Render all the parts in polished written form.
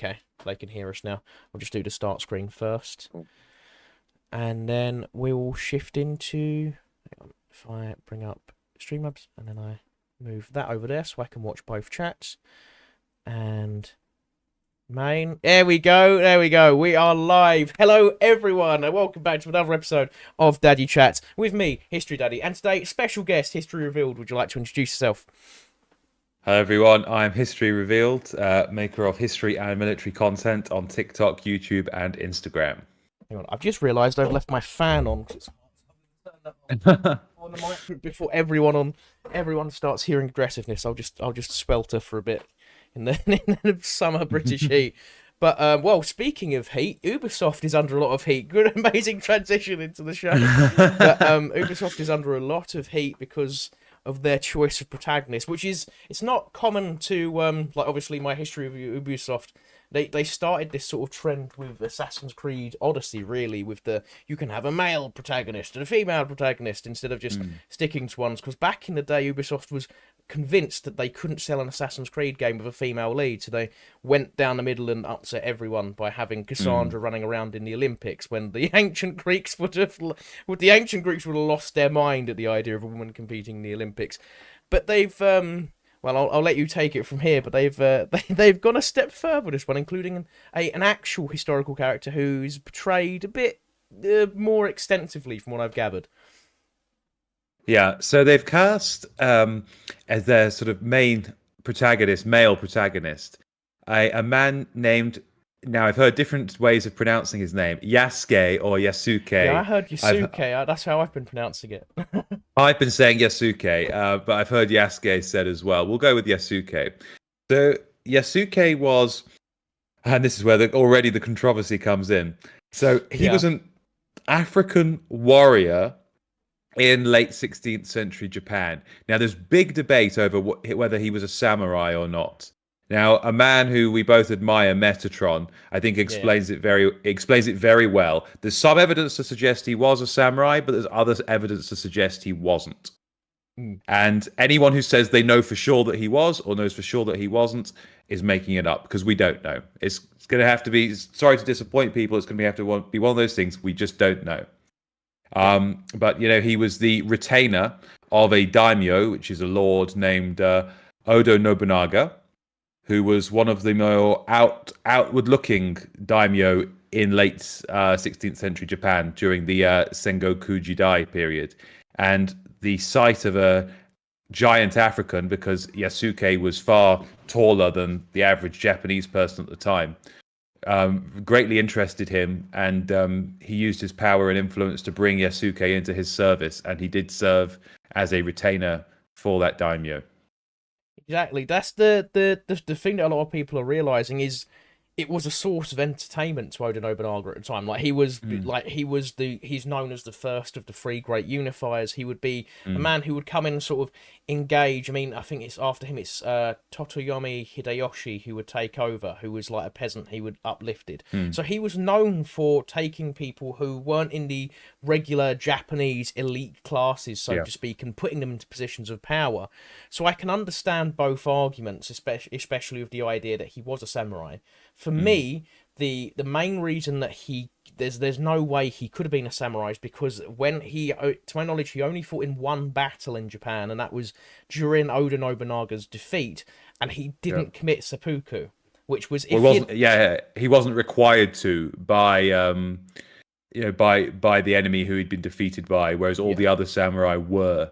Okay, they can hear us now. I'll just do the start screen first. Cool. And then we will shift into... Hang on, if I bring up Streamlabs and then I move that over there so I can watch both chats. And... main. There we go. There we go. We are live. Hello, everyone, and welcome back to another episode of Daddy Chats with me, History Daddy. And today, special guest, History Revealed. Would you like to introduce yourself? Hello everyone, I'm History Revealed, maker of history and military content on TikTok, YouTube and Instagram. Hang on, I've just realised I've left my fan on. On the mic before everyone starts hearing aggressiveness. I'll just swelter for a bit in the summer British heat. But well, speaking of heat, Ubisoft is under a lot of heat. Good, amazing transition into the show. But Ubisoft is under a lot of heat because of their choice of protagonist, which is, it's not common to like obviously my history of Ubisoft. They started this sort of trend with Assassin's Creed Odyssey, really, with the you can have a male protagonist and a female protagonist instead of just sticking to ones. Because back in the day, Ubisoft was convinced that they couldn't sell an Assassin's Creed game with a female lead, so they went down the middle and upset everyone by having Cassandra running around in the Olympics. When the ancient Greeks would have lost their mind at the idea of a woman competing in the Olympics. But they've well, I'll let you take it from here, but they've gone a step further with this one, including an actual historical character who's portrayed a bit more extensively, from what I've gathered. Yeah, so they've cast as their sort of main protagonist, male protagonist, a man named, now I've heard different ways of pronouncing his name, Yasuke or Yasuke. Yeah, I heard Yasuke, that's how I've been pronouncing it. I've been saying Yasuke, but I've heard Yasuke said as well. We'll go with Yasuke. So Yasuke was, and this is where already the controversy comes in. So he was an African warrior in late 16th century Japan. Now, there's big debate over whether he was a samurai or not. Now, a man who we both admire, Metatron, I think explains it very well. There's some evidence to suggest he was a samurai, but there's other evidence to suggest he wasn't. And anyone who says they know for sure that he was or knows for sure that he wasn't is making it up, because we don't know. It's going to have to be, sorry to disappoint people, it's going to have to be one of those things we just don't know. But, you know, he was the retainer of a daimyo, which is a lord named Oda Nobunaga, who was one of the more outward-looking daimyo in late 16th century Japan during the Sengoku Jidai period. And the sight of a giant African, because Yasuke was far taller than the average Japanese person at the time, greatly interested him, and he used his power and influence to bring Yasuke into his service, and he did serve as a retainer for that daimyo. Exactly. That's the thing that a lot of people are realizing is it was a source of entertainment to Oda Nobunaga at the time. Like he's known as the first of the three great unifiers. He would be a man who would come in and sort of engage. I mean, I think it's after him, it's Totoyomi Hideyoshi who would take over, who was like a peasant he would uplifted. So he was known for taking people who weren't in the regular Japanese elite classes, so to speak, and putting them into positions of power. So I can understand both arguments, especially with the idea that he was a samurai. For me, the main reason that there's no way he could have been a samurai is because when to my knowledge, he only fought in one battle in Japan, and that was during Oda Nobunaga's defeat, and he didn't commit seppuku, which was he wasn't required to by by the enemy who he'd been defeated by, whereas all the other samurai were.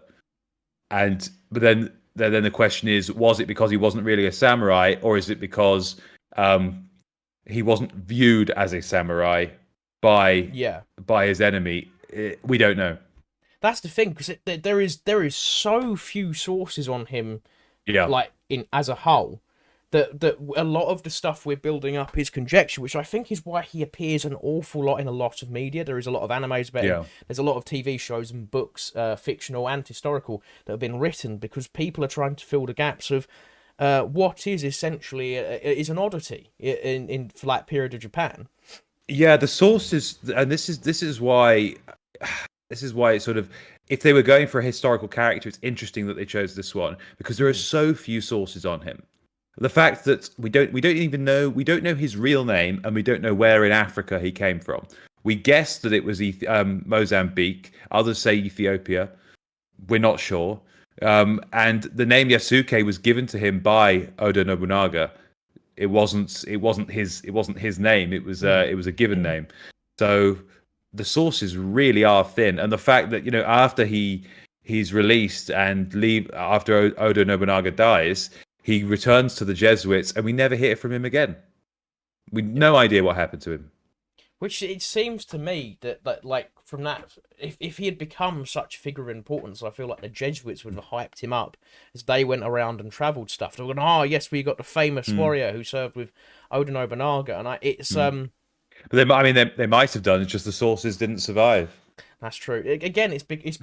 But then the question is, was it because he wasn't really a samurai, or is it because he wasn't viewed as a samurai by his enemy? We don't know. That's the thing, because there is so few sources on him, like as a whole, that a lot of the stuff we're building up is conjecture, which I think is why he appears an awful lot in a lot of media. There is a lot of animes about him. There's a lot of TV shows and books, fictional and historical, that have been written because people are trying to fill the gaps of what is essentially is an oddity in for that period of Japan. Yeah, the sources, and this is why it's sort of, if they were going for a historical character, it's interesting that they chose this one, because there are so few sources on him. The fact that we don't know his real name, and we don't know where in Africa he came from. We guessed that it was Mozambique. Others say Ethiopia. We're not sure. And the name Yasuke was given to him by Oda Nobunaga. It wasn't his name. It was a given name. So the sources really are thin, and the fact that after he's released and leave after Oda Nobunaga dies, he returns to the Jesuits, and we never hear from him again. We no idea what happened to him. Which it seems to me that like from that, if he had become such a figure of importance, I feel like the Jesuits would have hyped him up as they went around and travelled stuff. They were going, oh yes, we got the famous warrior who served with Oda Nobunaga, and But they might have done. It's just the sources didn't survive. That's true. Again, it's big.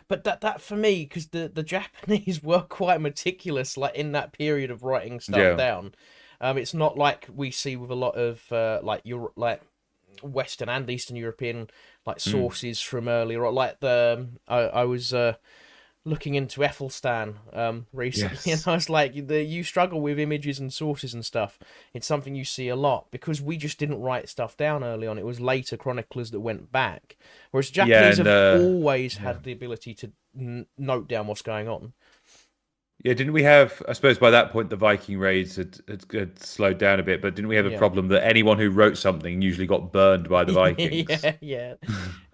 But that for me, because the Japanese were quite meticulous, like in that period of writing stuff down. It's not like we see with a lot of like Western and Eastern European like sources from earlier, or like I was looking into Ethelstan recently, Yes. and I was like, you struggle with images and sources and stuff. It's something you see a lot because we just didn't write stuff down early on. It was later chroniclers that went back, whereas Japanese have always had the ability to note down what's going on. Yeah, didn't we have? I suppose by that point the Viking raids had slowed down a bit, but didn't we have a problem that anyone who wrote something usually got burned by the Vikings? Yeah.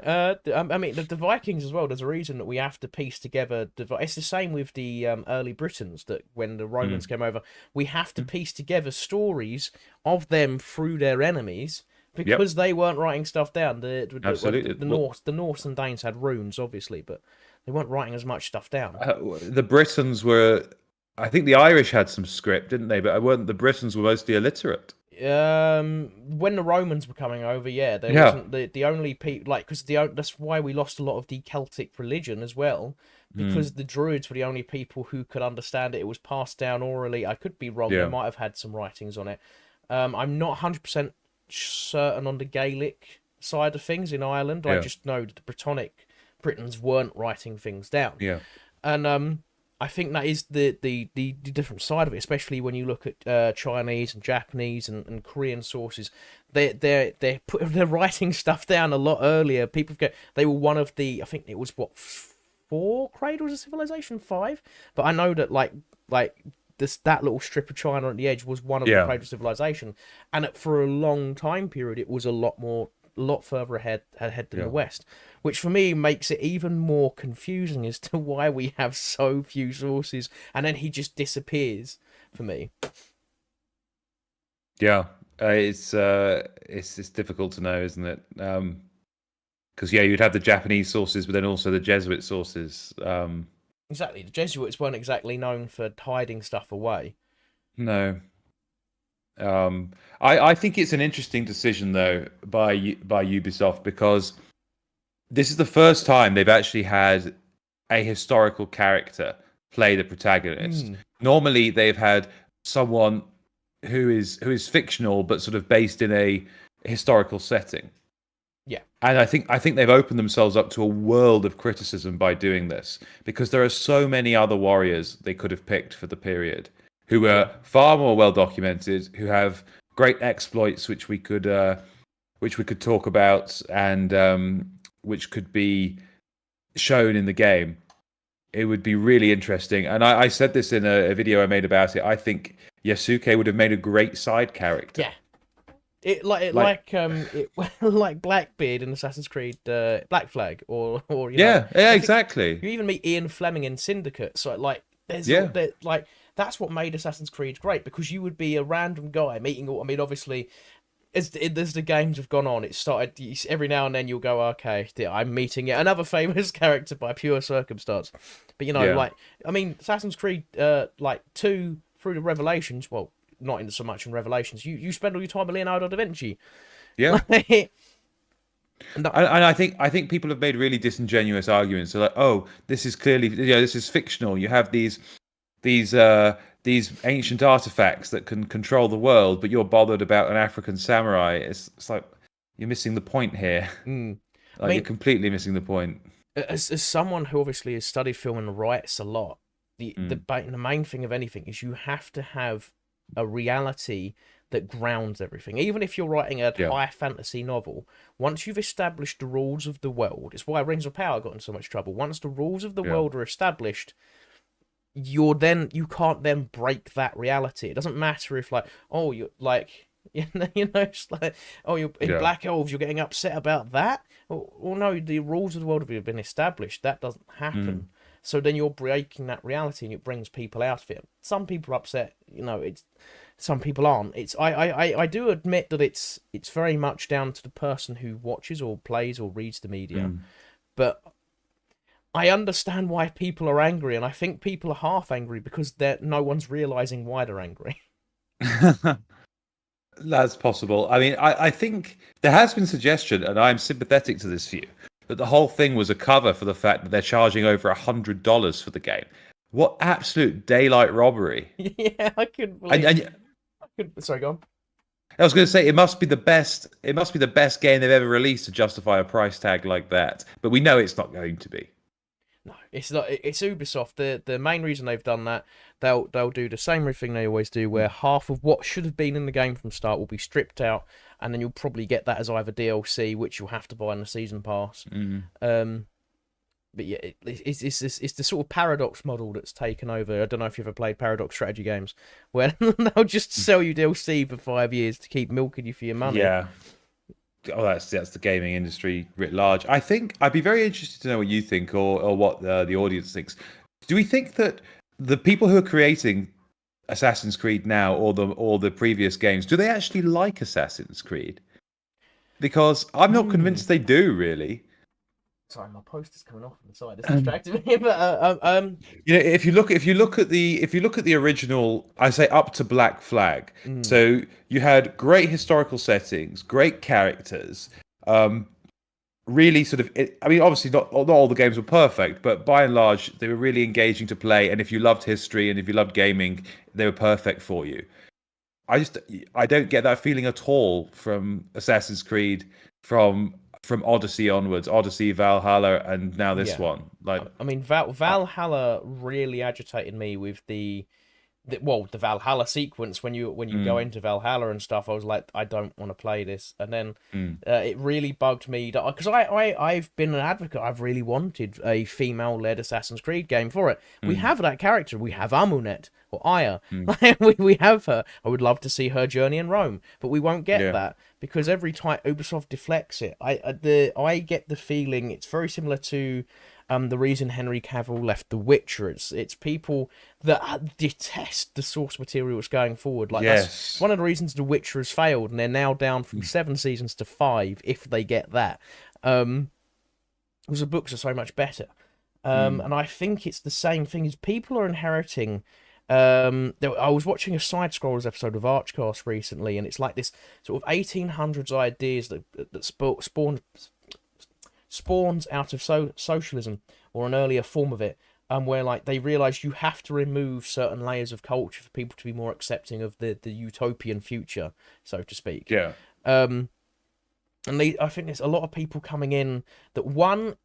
I mean, the Vikings as well. There's a reason that we have to piece together. It's the same with the early Britons. That when the Romans came over, we have to piece together stories of them through their enemies because they weren't writing stuff down. Absolutely. The Norse and Danes had runes, obviously, but they weren't writing as much stuff down. The Britons were, I think the Irish had some script, didn't they? But the Britons were mostly illiterate. When the Romans were coming over, there wasn't the only people like because that's why we lost a lot of the Celtic religion as well, because the Druids were the only people who could understand it. It was passed down orally. I could be wrong. They might have had some writings on it. I'm not 100% certain on the Gaelic side of things in Ireland. I just know that the Britons weren't writing things down. And I think that is the different side of it, especially when you look at Chinese and Japanese and Korean sources. They're writing stuff down a lot earlier. They were one of the, I think it was 4 cradles of civilization, 5. But I know that like that little strip of China at the edge was one of the cradles of civilization, and for a long time period it was a lot further ahead than the West, which for me makes it even more confusing as to why we have so few sources, and then he just disappears for me. Yeah, it's difficult to know, isn't it? Because you'd have the Japanese sources, but then also the Jesuit sources. Exactly, the Jesuits weren't exactly known for hiding stuff away. No. I think it's an interesting decision though by Ubisoft, because this is the first time they've actually had a historical character play the protagonist. Normally they've had someone who is fictional but sort of based in a historical setting. Yeah. And I think they've opened themselves up to a world of criticism by doing this, because there are so many other warriors they could have picked for the period who were far more well documented, who have great exploits which we could talk about, and which could be shown in the game. It would be really interesting. And I said this in a video I made about it. I think Yasuke would have made a great side character. Yeah. Like Blackbeard in Assassin's Creed Black Flag, or exactly. You even meet Ian Fleming in Syndicate. So that's what made Assassin's Creed great, because you would be a random guy meeting. I mean, obviously, as the games have gone on, it started every now and then you'll go, okay, I'm meeting another famous character by pure circumstance. But Assassin's Creed 2 through the Revelations, well, not in so much in Revelations, you spend all your time with Leonardo da Vinci. Yeah. And I think people have made really disingenuous arguments. So like, oh, this is clearly, this is fictional. You have these ancient artifacts that can control the world, but you're bothered about an African samurai. It's like you're missing the point here. You're completely missing the point. As someone who obviously has studied film and writes a lot, the main thing of anything is you have to have a reality that grounds everything. Even if you're writing a Yeah. high fantasy novel, once you've established the rules of the world, it's why Rings of Power got in so much trouble. Once the rules of the Yeah. world are established, you can't then break that reality. It doesn't matter if like, oh, you're like, it's like, oh, you're in Yeah. Black Elves, you're getting upset about that. Well, no, the rules of the world have been established. That doesn't Mm. happen. So then you're breaking that reality, and it brings people out of it. Some people are upset, it's some people aren't. I do admit that it's very much down to the person who watches or plays or reads the media. Mm. But I understand why people are angry, and I think people are half angry because no one's realizing why they're angry. That's possible. I mean, I think there has been suggestion, and I'm sympathetic to this view, that the whole thing was a cover for the fact that they're charging over $100 for the game. What absolute daylight robbery! Yeah, I couldn't And, believe. and Sorry, go on. I was going to say it must be the best. It must be the best game they've ever released to justify a price tag like that. But we know it's not going to be. No, it's not. It's Ubisoft. The main reason they've done that, they'll do the same thing they always do, where half of what should have been in the game from start will be stripped out, and then you'll probably get that as either DLC, which you'll have to buy in the season pass. But yeah, it's the sort of paradox model that's taken over. I don't know if you've ever played paradox strategy games, where they'll just sell you DLC for 5 years to keep milking you for your money. Yeah. Oh, that's the gaming industry writ large. I think I'd be very interested to know what you think, or what the audience thinks. Do we think that the people who are creating Assassin's Creed now, or the previous games, do they actually like Assassin's Creed? Because I'm not convinced they do, really. Sorry, my poster's coming off on the side. It's distracting me. But If you look at the original, I say up to Black Flag. So you had great historical settings, great characters, really sort of. I mean, obviously not all the games were perfect, but by and large they were really engaging to play. And if you loved history and if you loved gaming, they were perfect for you. I don't get that feeling at all from Assassin's Creed, from Odyssey onwards, Odyssey, Valhalla, and now this one. Like, I mean, Valhalla really agitated me with the Valhalla sequence when you go into Valhalla and stuff. I was like, I don't want to play this, and then it really bugged me because I've been an advocate. I've really wanted a female-led Assassin's Creed game for it. We have that character. We have Amunet or Aya. we have her. I would love to see her journey in Rome, but we won't get that because every time Ubisoft deflects it. I get the feeling it's very similar to the reason Henry Cavill left The Witcher. It's people that detest the source material that's going forward. Like that's one of the reasons The Witcher has failed, and they're now down from 7 seasons to 5 if they get that. Because the books are so much better. And I think it's the same thing as people are inheriting. I was watching a Side Scrollers episode of Archcast recently, and it's like this sort of 1800s ideas that spawns out of socialism or an earlier form of it, where like they realize you have to remove certain layers of culture for people to be more accepting of the utopian future, so to speak. And I think there's a lot of people coming in that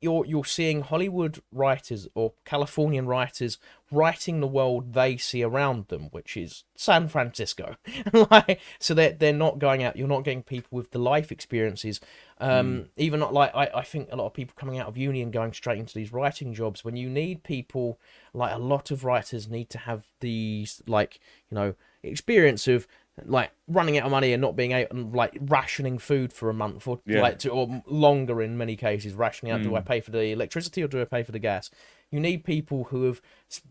you're seeing Hollywood writers or Californian writers writing the world they see around them, which is San Francisco. So they're not going out. You're not getting people with the life experiences. Even not like I think a lot of people coming out of uni and going straight into these writing jobs, when you need people, like a lot of writers need to have these experience of like running out of money and not being able, like rationing food for a month or or longer in many cases, rationing out. Do I pay for the electricity or do I pay for the gas? You need people who have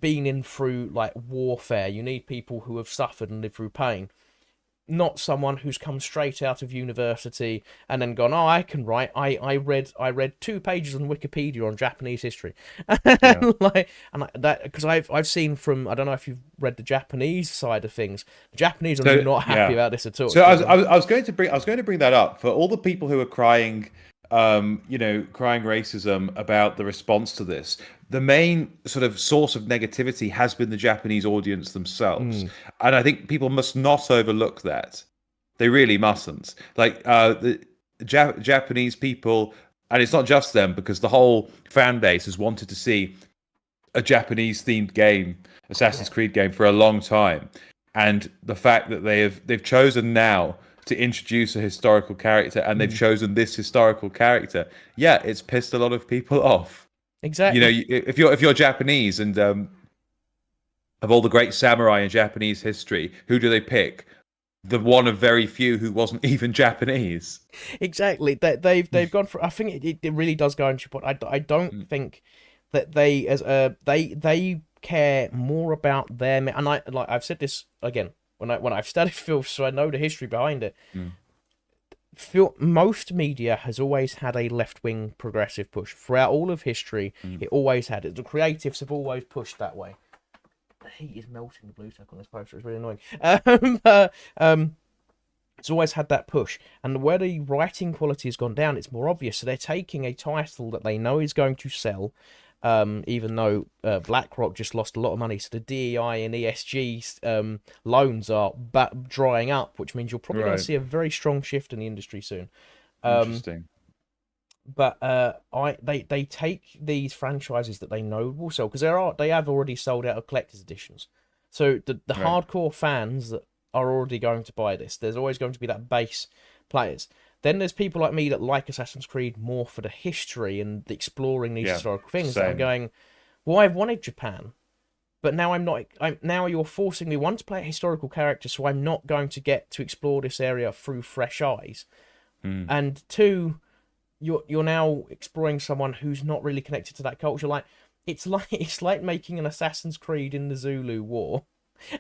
been in through like warfare. You need people who have suffered and lived through pain. Not someone who's come straight out of university and then gone, oh, I can write. I read 2 pages on Wikipedia on Japanese history, because I've seen from, I don't know if you've read the Japanese side of things. The Japanese are not happy about this at all. So I was going to bring that up for all the people who are crying, crying racism about the response to this. The main sort of source of negativity has been the Japanese audience themselves. And I think people must not overlook that. They really mustn't. Like, the Japanese people, and it's not just them, because the whole fan base has wanted to see a Japanese-themed game, Assassin's Creed game, for a long time. and the fact that they've chosen now to introduce a historical character, and they've chosen this historical character, yeah, it's pissed a lot of people off. Exactly. If you're Japanese, and of all the great samurai in Japanese history, who do they pick? The one of very few who wasn't even Japanese. Exactly. They've gone for. I think it really does go into your point. I don't think that they care more about them. And I've said this again when I've studied film, so I know the history behind it. Most media has always had a left-wing progressive push throughout all of history. It always had it. The creatives have always pushed that way. The heat is melting the blue tack on this poster. It's really annoying. It's always had that push, and where the writing quality has gone down, it's more obvious. So they're taking a title that they know is going to sell, even though BlackRock just lost a lot of money. So the DEI and ESG loans are drying up, which means you're probably going to see a very strong shift in the industry soon. Interesting. But they take these franchises that they know will sell, because they have already sold out of collector's editions. So the hardcore fans that are already going to buy this, there's always going to be that base players. Then there's people like me that like Assassin's Creed more for the history and exploring these historical things. That I'm going, well, I've wanted Japan, but now I'm not. Now you're forcing me, one, to play a historical character, so I'm not going to get to explore this area through fresh eyes, and two, you're now exploring someone who's not really connected to that culture. Like it's like making an Assassin's Creed in the Zulu War,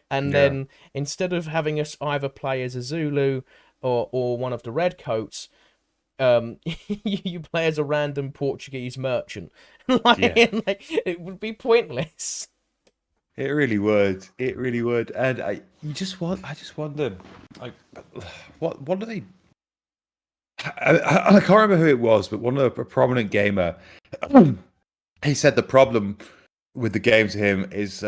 and then instead of having us either play as a Zulu or one of the redcoats, you play as a random Portuguese merchant. like, it would be pointless. It really would. It really would. And I just wonder, like, what do they? I can't remember who it was, but one of a prominent gamer, he said the problem with the game to him is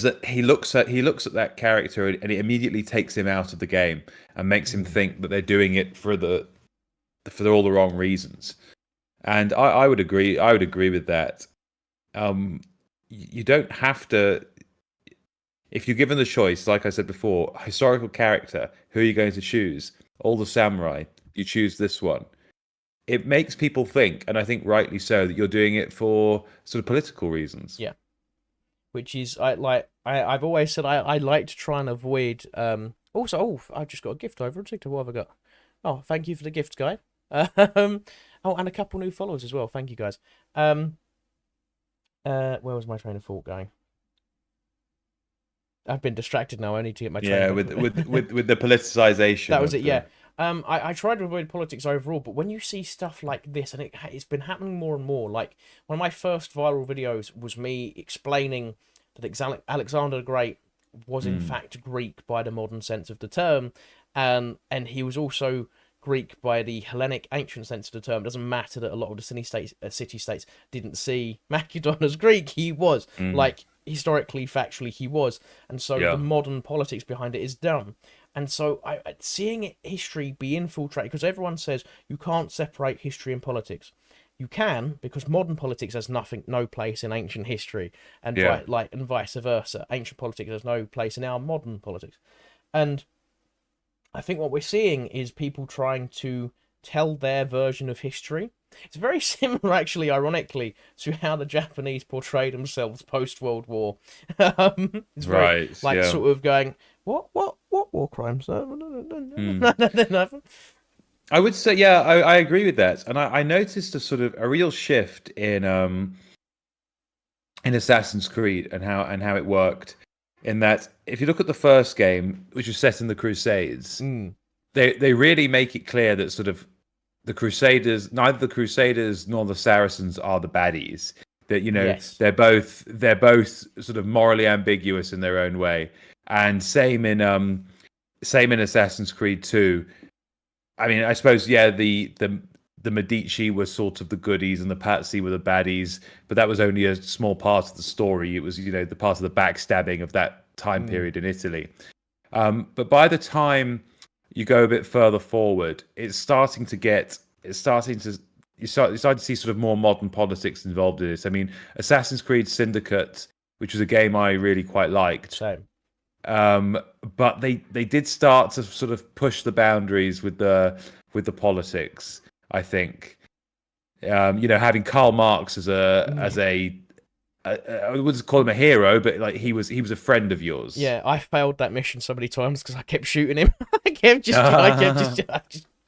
that he looks at that character and it immediately takes him out of the game and makes him think that they're doing it for all the wrong reasons. And I would agree. I would agree with that. You don't have to. If you're given the choice, like I said before, historical character, who are you going to choose? All the samurai. You choose this one. It makes people think, and I think rightly so, that you're doing it for sort of political reasons. Yeah. Which is I've always said I like to try and avoid. Also, I just got a gift over on TikTok. What have I got? Oh, thank you for the gift, guy. And a couple new followers as well. Thank you, guys. Where was my train of thought going? I've been distracted now. I need to get my train. Yeah, with the politicization. That was it. Yeah. I try to avoid politics overall, but when you see stuff like this, and it's been happening more and more. Like one of my first viral videos was me explaining that Alexander the Great was in fact Greek by the modern sense of the term, and he was also Greek by the Hellenic ancient sense of the term. It doesn't matter that a lot of the city-states didn't see Macedon as Greek. He was like historically, factually, he was, and so the modern politics behind it is dumb. And so seeing history be infiltrated, because everyone says you can't separate history and politics. You can, because modern politics has no place in ancient history, and and vice versa. Ancient politics has no place in our modern politics. And I think what we're seeing is people trying to tell their version of history. It's very similar, actually, ironically, to how the Japanese portray themselves post-World War. It's very, sort of going, what war crimes? I would say, I agree with that, and I noticed a real shift in Assassin's Creed and how it worked. In that, if you look at the first game, which was set in the Crusades, they really make it clear that sort of the Crusaders, neither the Crusaders nor the Saracens are the baddies. That they're both sort of morally ambiguous in their own way. And same in Assassin's Creed 2. I mean, I suppose the Medici were sort of the goodies and the Pazzi were the baddies, but that was only a small part of the story. It was the part of the backstabbing of that time period in Italy. But by the time you go a bit further forward, you start to see sort of more modern politics involved in this. I mean, Assassin's Creed Syndicate, which was a game I really quite liked. Same. But they did start to sort of push the boundaries with the politics. I think, having Karl Marx I wouldn't call him a hero, but like he was a friend of yours. Yeah, I failed that mission so many times because I kept shooting him.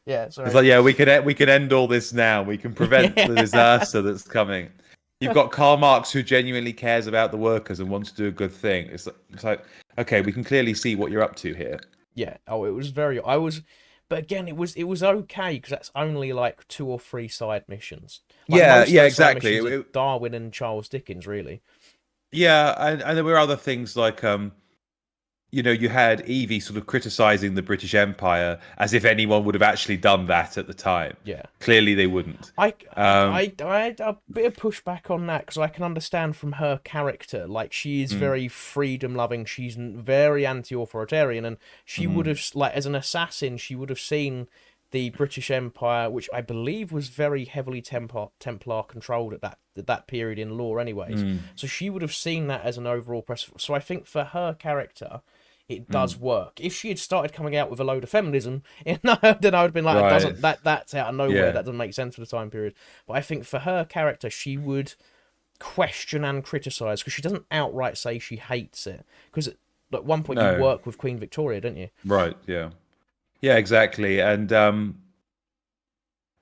Yeah, It's sorry. like, yeah, we can end all this now. We can prevent the disaster that's coming. You've got Karl Marx who genuinely cares about the workers and wants to do a good thing. It's like okay, we can clearly see what you're up to here. Yeah. Oh, it was very. I was, but again, it was okay because that's only like 2 or 3 side missions. Like Yeah, most of yeah, those side exactly. missions are Darwin and Charles Dickens, really. Yeah, and there were other things like you had Evie sort of criticizing the British Empire as if anyone would have actually done that at the time. Yeah. Clearly, they wouldn't. I had a bit of pushback on that because I can understand from her character, like she is Mm, very freedom loving, she's very anti-authoritarian, and she would mhm, have like as an assassin, she would have seen the British Empire, which I believe was very heavily Templar controlled at that period in law, anyways. mm, So she would have seen that as an overall press. So I think for her character, it mm. does work. If she had started coming out with a load of feminism, then I would have been like, it Right. doesn't that's out of nowhere. Yeah. That doesn't make sense for the time period. But I think for her character, she would question and criticize because she doesn't outright say she hates it. Because at one point you No. work with Queen Victoria, don't you? Right. Yeah. Yeah. Exactly. And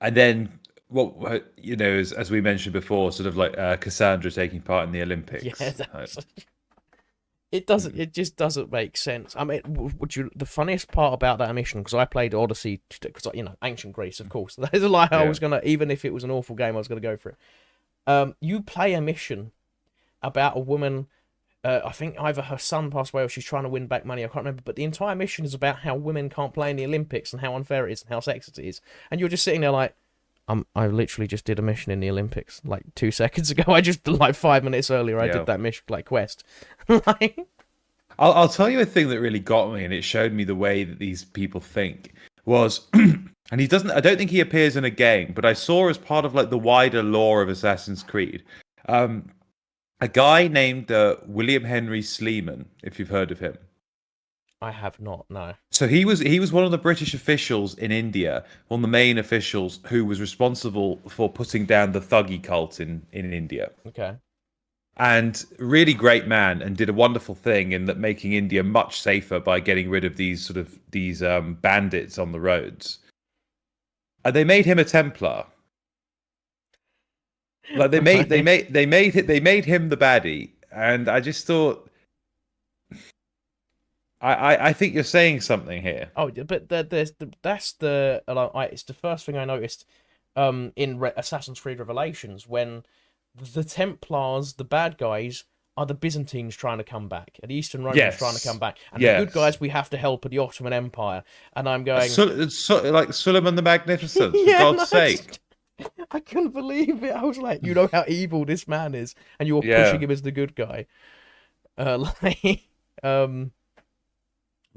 then what as we mentioned before, sort of like Cassandra taking part in the Yeah, Olympics. it doesn't. It just doesn't make sense. I mean, would you? The funniest part about that mission, because I played Odyssey, because ancient Greece, of course. That is a lie. I Yeah. was gonna, even if it was an awful game, I was gonna go for it. You play a mission about a woman. I think either her son passed away or she's trying to win back money. I can't remember. But the entire mission is about how women can't play in the Olympics and how unfair it is and how sexist it is. And you're just sitting there like, I literally just did a mission in the Olympics like 2 seconds ago. I just like 5 minutes earlier I Yeah. did that mission like quest. Like, I'll tell you a thing that really got me, and it showed me the way that these people think was, and he doesn't. I don't think he appears in a game, but I saw as part of like the wider lore of Assassin's Creed, a guy named William Henry Sleeman, if you've heard of him. I have not. No. So he was one of the British officials in India, one of the main officials who was responsible for putting down the Thuggee cult in India. Okay. And really great man, and did a wonderful thing in that making India much safer by getting rid of these bandits on the roads. And they made him a Templar. Like they made him the baddie, and I just thought, I think you're saying something here. Oh, but that's it's the first thing I noticed in Assassin's Creed Revelations when the Templars, the bad guys, are the Byzantines trying to come back, and the Eastern Romans trying to come back, and the good guys we have to help are the Ottoman Empire. And I'm going, Like Suleiman the Magnificent, for yeah, God's sake. I couldn't believe it. I was like, you know how evil this man is, and you're Yeah. pushing him as the good guy. Like, but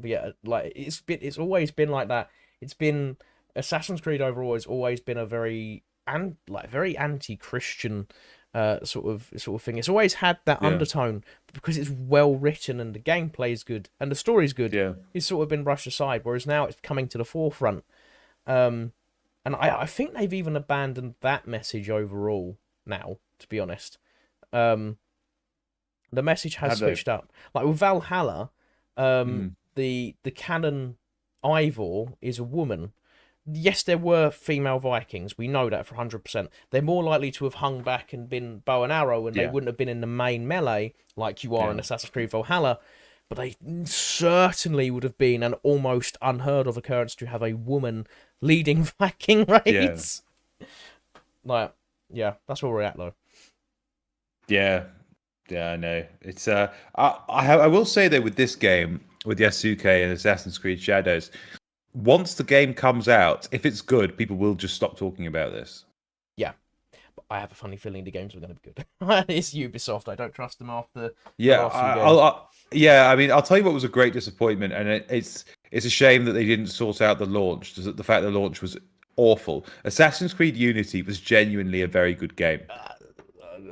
yeah, like it's always been like that. It's been Assassin's Creed overall has always been a very very anti-Christian sort of thing. It's always had that Yeah. undertone because it's well written and the gameplay is good and the story's good. Yeah. It's sort of been brushed aside, whereas now it's coming to the forefront. And I think they've even abandoned that message overall now, to be honest. The message has Have they? switched up. Like with Valhalla, the canon Ivor is a woman. Yes, there were female Vikings. We know that for 100%. They're more likely to have hung back and been bow and arrow, and they Yeah. wouldn't have been in the main melee like you are in Yeah. Assassin's Creed Valhalla. But they certainly would have been an almost unheard of occurrence to have a woman leading Viking raids. Like, yeah, that's where we're at, though. Yeah, yeah, I know. It's I will say though, with this game, with Yasuke and Assassin's Creed Shadows, once the game comes out, if it's good, people will just stop talking about this. Yeah, but I have a funny feeling the games are going to be good. It's Ubisoft. I don't trust them after. Yeah, last few games. yeah. I mean, I'll tell you what was a great disappointment, and it's a shame that they didn't sort out the launch. The fact the launch was awful. Assassin's Creed Unity was genuinely a very good game.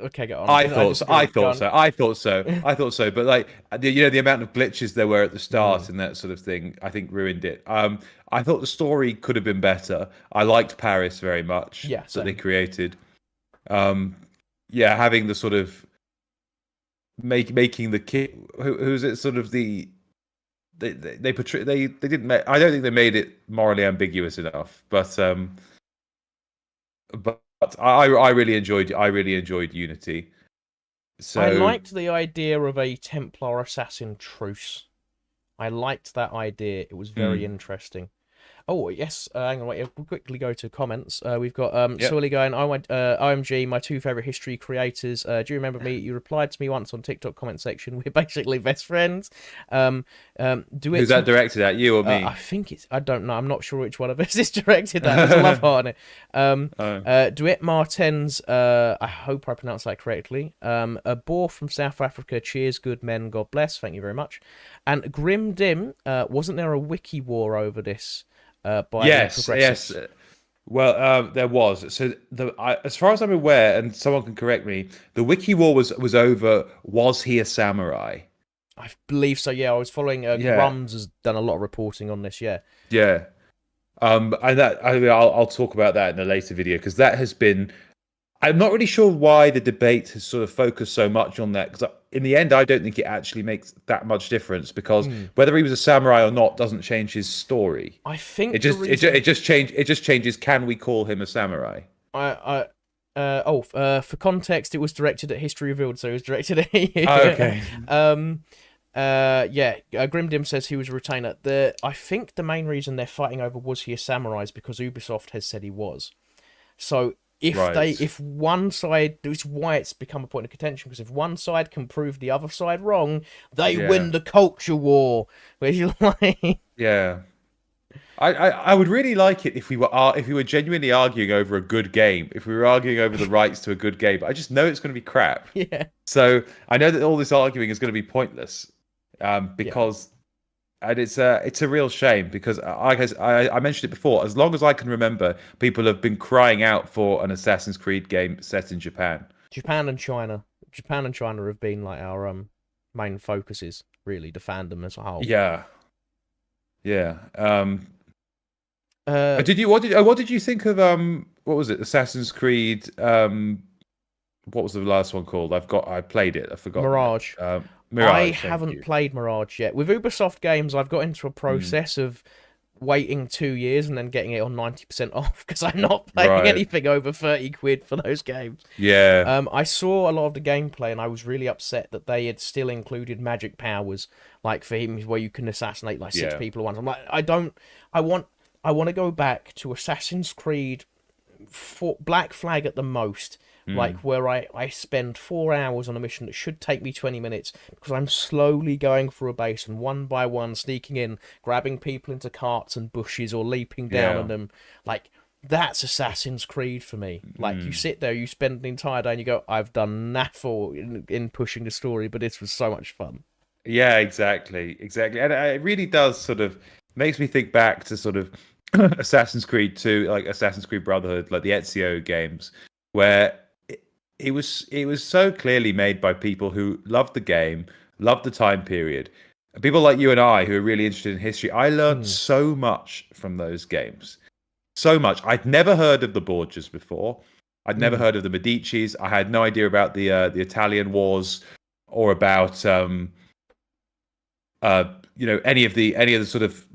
Okay, go on. I thought so. disagree. Go on. I thought so. I thought so. But like, the amount of glitches there were at the start Mm. and that sort of thing, I think ruined it. I thought the story could have been better. I liked Paris very much Yeah, that they same. created. Um, yeah, having the sort of making the kid who's it sort of they portray they didn't make, I don't think they made it morally ambiguous enough, but I really enjoyed Unity. I So liked the idea of a Templar assassin truce. I liked that idea. It was very mm, interesting. Oh yes, hang on, wait. We'll quickly go to comments. We've got yep. Sully going. I went OMG, my two favorite history creators. Do you remember me? You replied to me once on TikTok comment section. We're basically best friends. Do Who's it. that directed at, you or I me? think it's. I don't know. I'm not sure which one of us is directed that. There's a love heart on it. Oh, Duet Martens. I hope I pronounced that correctly. A boar from South Africa. Cheers, good men. God bless. Thank you very much. And Grim Dim. Wasn't there a wiki war over this? By the yes, yes. progressives. Well, there was. So as far as I'm aware, and someone can correct me, the Wiki War was over. Was he a samurai? I believe so. Yeah, I was following. Yeah, Grums has done a lot of reporting on this. Yeah. yeah. And I'll talk about that in a later video because that has been. I'm not really sure why the debate has sort of focused so much on that because in the end, I don't think it actually makes that much difference because Hmm. whether he was a samurai or not doesn't change his story. I think the reason It just changes. Can we call him a samurai? for context, it was directed at History Revealed, so it was directed at Oh, okay. Grimdim says he was a retainer. I think the main reason they're fighting over was he a samurai is because Ubisoft has said he was. So Right. if one side, it's why it's become a point of contention, because if one side can prove the other side wrong, they Yeah. win the culture war. Which is like, Yeah. I would really like it if we were genuinely arguing over a good game, if we were arguing over the rights to a good game. But I just know it's going to be crap. yeah, So I know that all this arguing is going to be pointless, yeah. because and it's a real shame because I mentioned it before. As long as I can remember, people have been crying out for an Assassin's Creed game set in Japan. Japan and China have been like our main focuses, really, the fandom as a whole. Yeah, yeah. Uh, What did you think of what was it? Assassin's Creed what was the last one called? I played it. I've forgotten it. Mirage. I Mirage, thank haven't you. played Mirage yet. With Ubisoft games, I've got into a Mm, process of waiting 2 years and then getting it on 90% off because I'm not paying right. anything over 30 quid for those games. Yeah. I saw a lot of the gameplay and I was really upset that they had still included magic powers, like for him where you can assassinate like six Yeah. people at once. I'm like, I want to go back to Assassin's Creed for Black Flag at the most, like Mm, where I spend 4 hours on a mission that should take me 20 minutes because I'm slowly going through a base and one by one sneaking in, grabbing people into carts and bushes or leaping down on yeah. them. Like, that's Assassin's Creed for me. Like, you Mm. sit there, you spend an entire day and you go, I've done naffle in pushing the story, but this was so much fun. Yeah, exactly. Exactly. And it really does sort of makes me think back to sort of Assassin's Creed 2, like Assassin's Creed Brotherhood, like the Ezio games, where it was so clearly made by people who loved the game, loved the time period. People like you and I who are really interested in history. I learned Hmm. so much from those games. So much. I'd never heard of the Borgias before. I'd never Hmm. heard of the Medicis. I had no idea about the Italian wars or about any of the sort of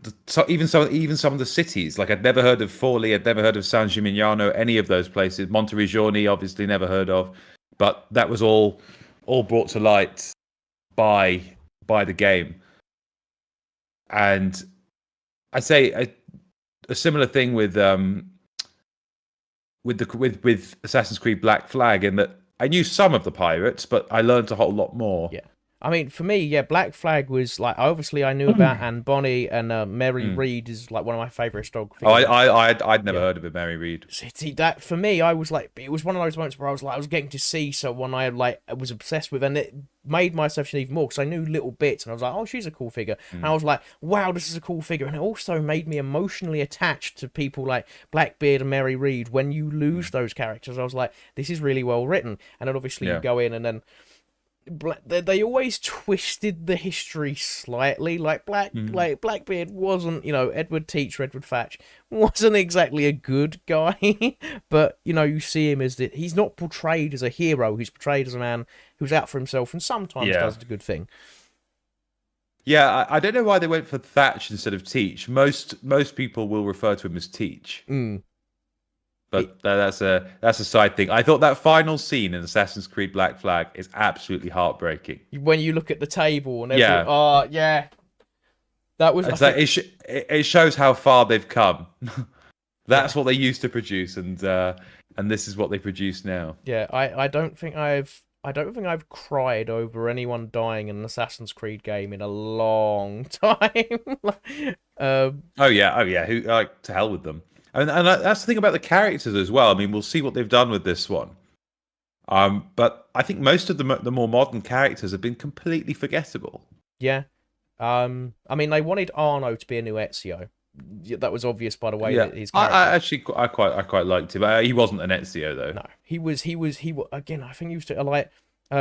even some of the cities. Like I'd never heard of Forlì, I'd never heard of San Gimignano, any of those places. Monteriggioni, obviously never heard of, but that was all brought to light by the game. And I'd say a similar thing with Assassin's Creed Black Flag in that I knew some of the pirates, but I learned a whole lot more. Yeah. I mean, for me, yeah, Black Flag was like obviously I knew about Anne Bonny and Mary Mm. Read is like one of my favorite historical Oh, figures. I'd never Yeah. heard of it, Mary Read. See that for me, I was like, it was one of those moments where I was like, I was getting to see someone I was obsessed with, and it made my obsession even more because I knew little bits, and I was like, oh, she's a cool figure, and I Mm. was like, wow, this is a cool figure, and it also made me emotionally attached to people like Blackbeard and Mary Read. When you lose Mm. those characters, I was like, this is really well written, and then obviously you Yeah. go in and then they always twisted the history slightly. Mm. Like Blackbeard wasn't, Edward Teach or Edward Thatch wasn't exactly a good guy, but you see him as he's not portrayed as a hero. He's portrayed as a man who's out for himself and sometimes Yeah. does a good thing. Yeah, I don't know why they went for Thatch instead of Teach. Most people will refer to him as Teach, Mm. but that's a side thing. I thought that final scene in Assassin's Creed Black Flag is absolutely heartbreaking. When you look at the table and Yeah. oh yeah, that was. It's like it shows how far they've come. That's Yeah. what they used to produce, and this is what they produce now. Yeah, I don't think I've cried over anyone dying in an Assassin's Creed game in a long time. Oh yeah. Who like to hell with them? And that's the thing about the characters as well. I mean, we'll see what they've done with this one. But I think most of the more modern characters have been completely forgettable. Yeah. I mean, they wanted Arno to be a new Ezio. Yeah, that was obvious by the way Yeah, that his I character. actually I quite liked him. He wasn't an Ezio though. No, again. I think he used to like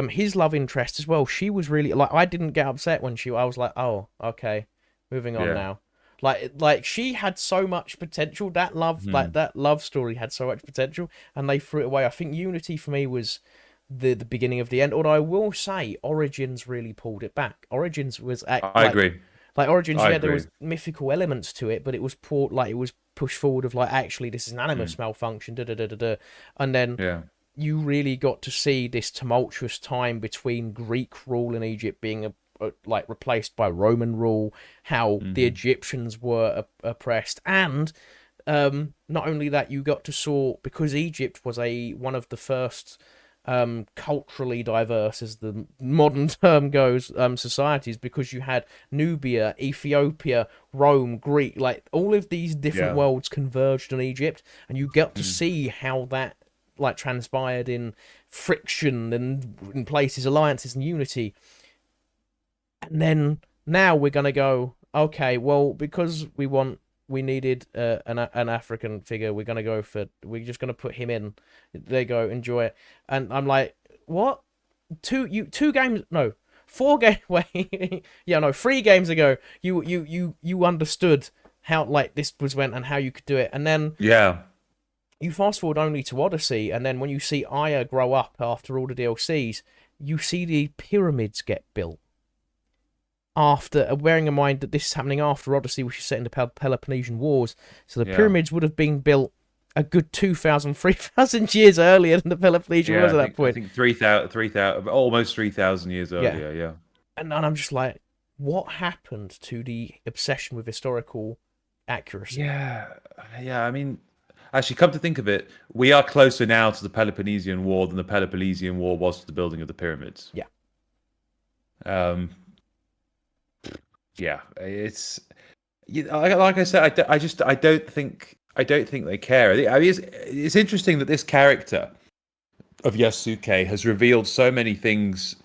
his love interest as well. She was really like I didn't get upset when I was like, oh, okay, moving on Yeah. now. Like she had so much potential. That love, Hmm. that love story had so much potential, and they threw it away. I think Unity for me was the beginning of the end. Although I will say, Origins really pulled it back. Origins was I agree. Like Origins, I yeah, there agree. was mythical elements to it, but it was it was pushed forward of like actually this is an animus malfunction, da da da da da, and then Yeah. you really got to see this tumultuous time between Greek rule in Egypt being like replaced by Roman rule, how the Egyptians were oppressed, and not only that, you got to saw because Egypt was one of the first culturally diverse, as the modern term goes, societies, because you had Nubia, Ethiopia, Rome, Greek, like all of these different Yeah. worlds converged in Egypt, and you got to see how that like transpired in friction and in places, alliances and unity. And then now we're gonna go, okay, well, because we needed an African figure, we're just gonna put him in. There you go, enjoy it. And I'm like, what? 2 games? No, 4 game. Wait, yeah, no, 3 games ago, you understood how like this was went and how you could do it, and then Yeah. you fast forward only to Odyssey, and then when you see Aya grow up after all the DLCs, you see the pyramids get built. After bearing in mind that this is happening after Odyssey, which is set in the Peloponnesian Wars, so the Yeah. pyramids would have been built a good 2,000, 3,000 years earlier than the Peloponnesian Yeah, Wars at I that think, point. 3,000, almost 3,000 years earlier. Yeah. And I'm just like, what happened to the obsession with historical accuracy? Yeah. I mean, actually, come to think of it, we are closer now to the Peloponnesian War than the Peloponnesian War was to the building of the pyramids. Yeah. Yeah, it's like I said, I don't think they care. I mean, it's interesting that this character of Yasuke has revealed so many things,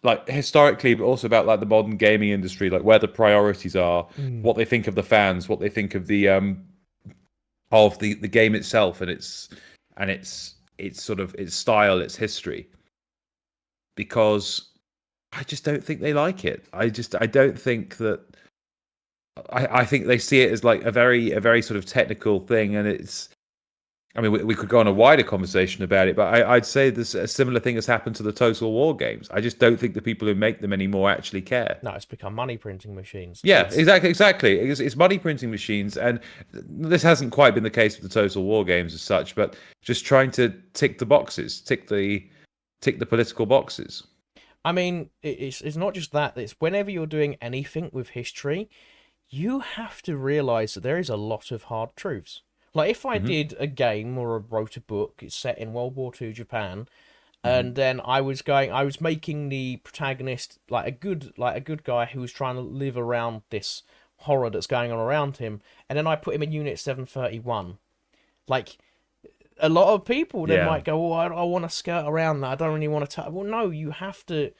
like historically, but also about like the modern gaming industry, like where the priorities are, what they think of the fans, what they think of the game itself, and its sort of its style, its history. Because I just don't think they like it. I don't think that. I think they see it as like a very sort of technical thing, and it's. I mean, we could go on a wider conversation about it, but I'd say this a similar thing has happened to the Total War games. I just don't think the people who make them anymore actually care. No, it's become money printing machines. Yeah, exactly. It's money printing machines, and this hasn't quite been the case with the Total War games as such, but just trying to tick the boxes, tick the political boxes. I mean, it's not just that. It's whenever you're doing anything with history, you have to realize that there is a lot of hard truths. Like if I did a game or wrote a book, it's set in World War II Japan, Mhm. And then I was making the protagonist like a good guy who was trying to live around this horror that's going on around him. And then I put him in Unit 731. Like, a lot of people then Yeah. might go, "Oh, I want to skirt around that. I don't really want to." Well, no, you have to.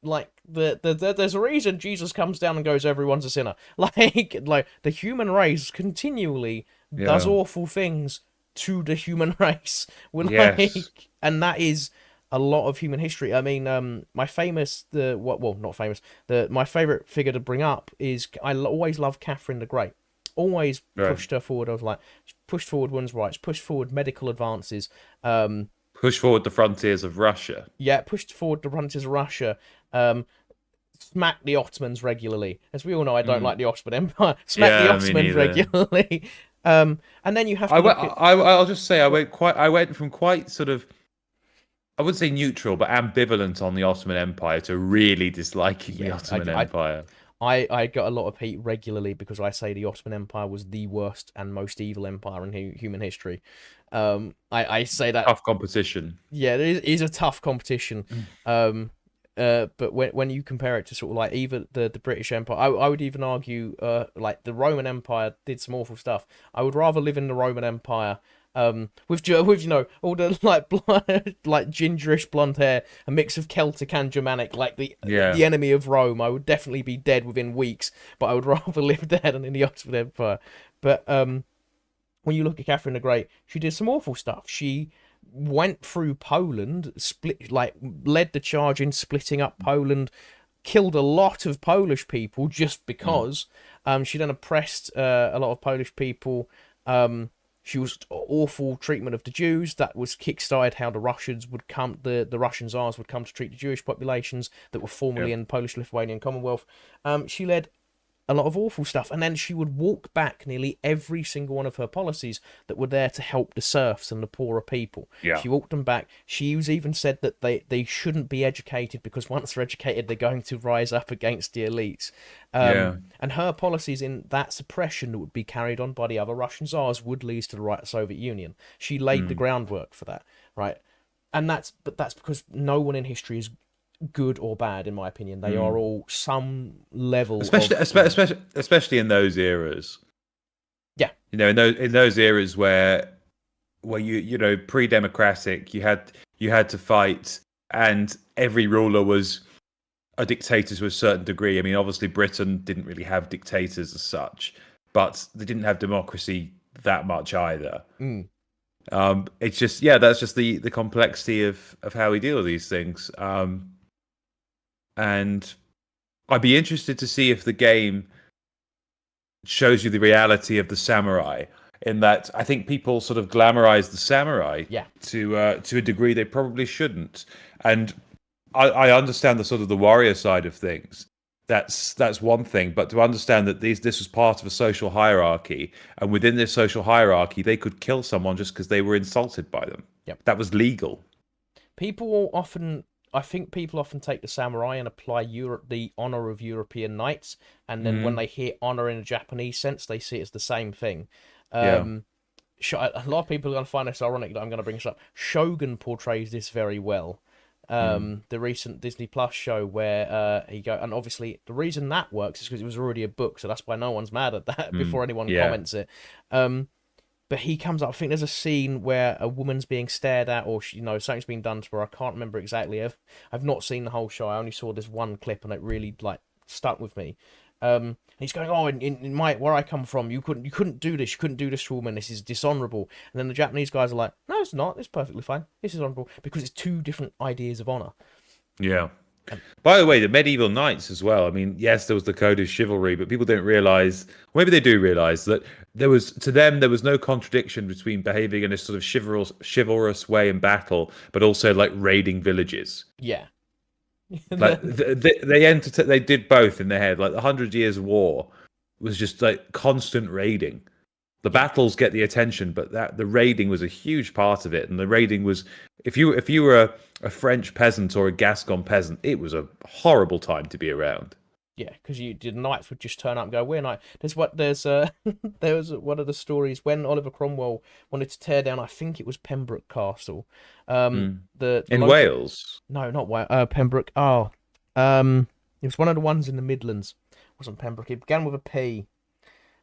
Like there's a reason Jesus comes down and goes, "Everyone's a sinner." Like the human race continually does Yeah. awful things to the human race. We're Yes. and that is a lot of human history. I mean, my famous the what well not famous the my favorite figure to bring up is always loved Catherine the Great. Always Right. pushed her forward. I was like, pushed forward women's rights, pushed forward medical advances. Um, Push forward the frontiers of Russia. yeah, pushed forward the frontiers of Russia. Um, smacked the Ottomans regularly. As we all know, I don't Mm. like the Ottoman Empire. Smacked the Yeah, me Ottomans neither. regularly. And then you have I to went. look at I'll just say what I went from quite sort of, I wouldn't say neutral, but ambivalent on the Ottoman Empire to really disliking the yeah, Ottoman Empire. I got a lot of hate regularly because I say the Ottoman Empire was the worst and most evil empire in human history. I say that Tough competition. yeah, it is a tough competition. Um, but when you compare it to sort of like even the British Empire, I would even argue like the Roman Empire did some awful stuff. I would rather live in the Roman Empire. With you know all the like like gingerish blonde hair, a mix of Celtic and Germanic, like Yeah. the enemy of Rome. I would definitely be dead within weeks, but I would rather live there than in the Ottoman Empire. But when you look at Catherine the Great, she did some awful stuff. She went through Poland, led the charge in splitting up Poland, killed a lot of Polish people just Mm. because. She then oppressed a lot of Polish people. She was awful treatment of the Jews. That was kickstarted how the Russians would come, the Russian Tsars would come to treat the Jewish populations that were Yeah. formerly in Polish-Lithuanian Commonwealth. She led a lot of awful stuff. And then she would walk back nearly every single one of her policies that were there to help the serfs and the poorer people. Yeah. She walked them back. She was even said that they shouldn't be educated because once they're educated, they're going to rise up against the elites. Yeah. And her policies in that suppression that would be carried on by the other Russian Tsars would lead to the right of Soviet Union. She laid the Mm. groundwork for that, right? And that's because no one in history is good or bad, in my opinion. They are Mm. all some level Especially, of evil. especially in those eras. Yeah, You know, in those eras where you know pre-democratic, you had to fight, and every ruler was a dictator to a certain degree. I mean, obviously Britain didn't really have dictators as such, but they didn't have democracy that much either. mm, It's just yeah, that's just the complexity of how we deal with these things. And I'd be interested to see if the game shows you the reality of the samurai. In that, I think people sort of glamorize the samurai yeah, to a degree they probably shouldn't. And I understand the sort of the warrior side of things. That's one thing, but to understand that this was part of a social hierarchy, and within this social hierarchy, they could kill someone just because they were insulted by them. yep. That was legal. People often, I think people often take the samurai and apply the honor of European knights, and then when Mm, they hear honor in a Japanese sense, they see it as the same thing. yeah. Um, a lot of people are going to find this ironic that I'm going to bring this up. Shogun portrays this very well. Mm, The recent Disney Plus show where he go, and obviously the reason that works is because it was already a book, so that's why no one's mad at that mm, before anyone yeah. comments it. But he comes up. I think there's a scene where a woman's being stared at, or you know, something's being done to her. I can't remember exactly. I've not seen the whole show. I only saw this one clip, and it really like stuck with me. And he's going, "Oh, in my where I come from, you couldn't do this. You couldn't do this to a woman. This is dishonorable." And then the Japanese guys are like, "No, it's not. It's perfectly fine. This is honorable because it's two different ideas of honor." Yeah. And By the way, the medieval knights as well. I mean, yes, there was the code of chivalry, but people don't realize, maybe they do realize that there was no contradiction between behaving in a sort of chivalrous way in battle, but also like raiding villages. yeah, Like they did both in their head. Like the Hundred Years' War was just like constant raiding. The yeah. battles get the attention, but that the raiding was a huge part of it. And the raiding was, if you were a French peasant or a Gascon peasant, it was a horrible time to be around. Yeah, because the knights would just turn up and go, "We're knight." There was one of the stories when Oliver Cromwell wanted to tear down, I think it was Pembroke Castle. Mm. The In local Wales. No, not Pembroke. It was one of the ones in the Midlands. It wasn't Pembroke. It began with a P.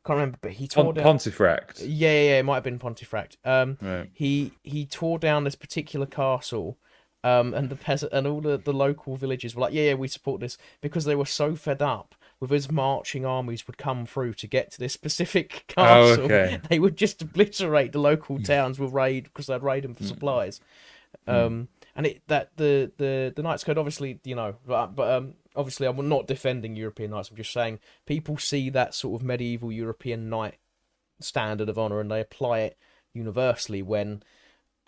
Can't remember, but he tore down. Pontefract. Yeah, it might have been Pontefract. Right. He tore down this particular castle, and the peasant and all the local villages were like, yeah, we support this because they were so fed up with his marching armies would come through to get to this specific Oh, castle. okay. They would just obliterate the local towns with raid because they'd raid them for supplies. And the Knights Code, obviously, but obviously, I'm not defending European knights. I'm just saying people see that sort of medieval European knight standard of honor and they apply it universally. When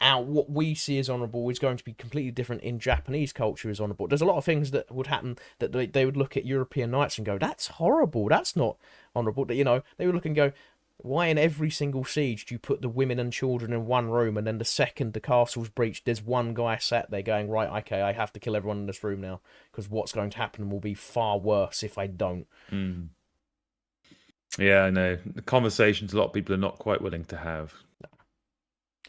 what we see as honorable is going to be completely different in Japanese culture as honorable. There's a lot of things that would happen that they would look at European knights and go, "That's horrible. That's not honorable." They would look and go, why in every single siege do you put the women and children in one room, and then the second the castle's breached, there's one guy sat there going, right, okay, I have to kill everyone in this room now, because what's going to happen will be far worse if I don't. Mm. Yeah, I know. The conversations a lot of people are not quite willing to have.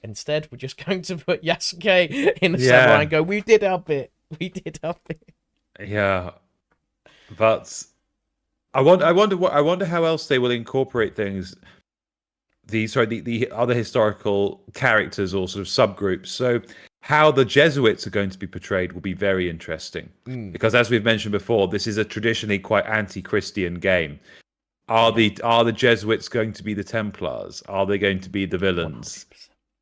Instead, we're just going to put Yasuke in the samurai and go, we did our bit. We did our bit. Yeah. But I wonder how else they will incorporate things. The other historical characters or sort of subgroups. So how the Jesuits are going to be portrayed will be very interesting. Because as we've mentioned before, this is a traditionally quite anti-Christian game. Are the Jesuits going to be the Templars? Are they going to be the villains?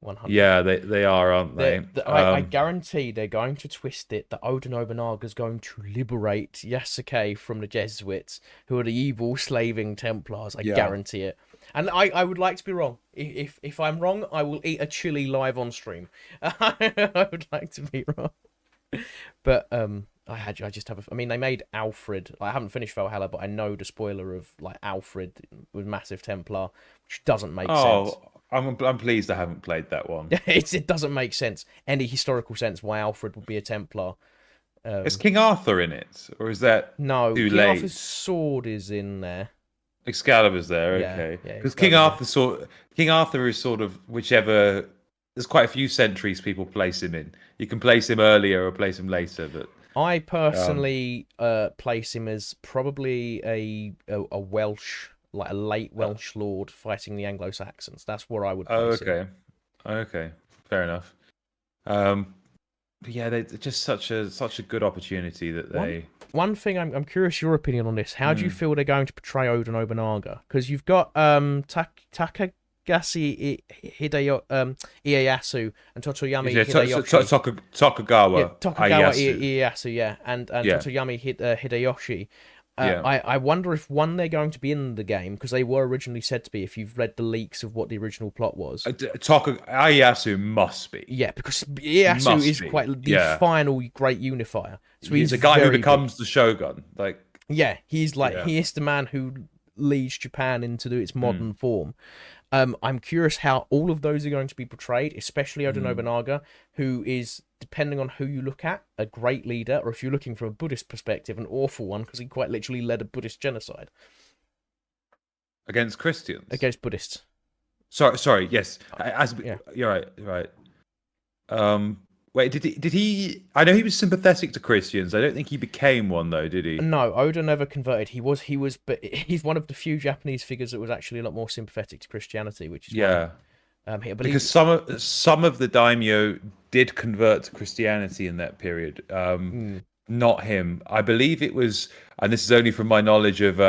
100%. Yeah, they are, aren't they? I guarantee they're going to twist it that Oda Nobunaga is going to liberate Yasuke from the Jesuits, who are the evil slaving Templars. I guarantee it. And I would like to be wrong. If I'm wrong, I will eat a chili live on stream. I would like to be wrong. But I just have I mean, they made Alfred. I haven't finished Valhalla, but I know the spoiler of like Alfred with Massive Templar, which doesn't make sense. I'm pleased I haven't played that one. It doesn't make sense, any historical sense, why Alfred would be a Templar. Is King Arthur in it, or is that no? too King late? Arthur's sword is in there. Excalibur's there, okay. Because King Arthur is sort of whichever. There's quite a few centuries people place him in. You can place him earlier or place him later, but I personally place him as probably a Welsh, like a late Welsh lord fighting the Anglo-Saxons. That's where I would place him. Okay, fair enough. But yeah, they're just such a good opportunity that they. One thing I'm curious your opinion on this. How do you feel they're going to portray Oda Nobunaga? Because you've got Takagasi Ieyasu and Totoyami Hideyoshi. Tokugawa Ieyasu, yeah, and Totoyami Hideyoshi. Yeah. I wonder if they're going to be in the game, because they were originally said to be, if you've read the leaks of what the original plot was. Ieyasu must be. Yeah, because Ieyasu is quite the final great unifier. So he's the guy who becomes the shogun. Yeah, he is the man who leads Japan into its modern form. I'm curious how all of those are going to be portrayed, especially Oda Nobunaga, who is, depending on who you look at, a great leader, or if you're looking from a Buddhist perspective, an awful one, because he quite literally led a Buddhist genocide. Against Christians? Against Buddhists. Sorry, yes. You're right. Wait, did he? I know he was sympathetic to Christians. I don't think he became one though, did he? No, Oda never converted. He was, but he's one of the few Japanese figures that was actually a lot more sympathetic to Christianity, which is because some of the daimyo did convert to Christianity in that period. Not him. I believe it was, and this is only from my knowledge of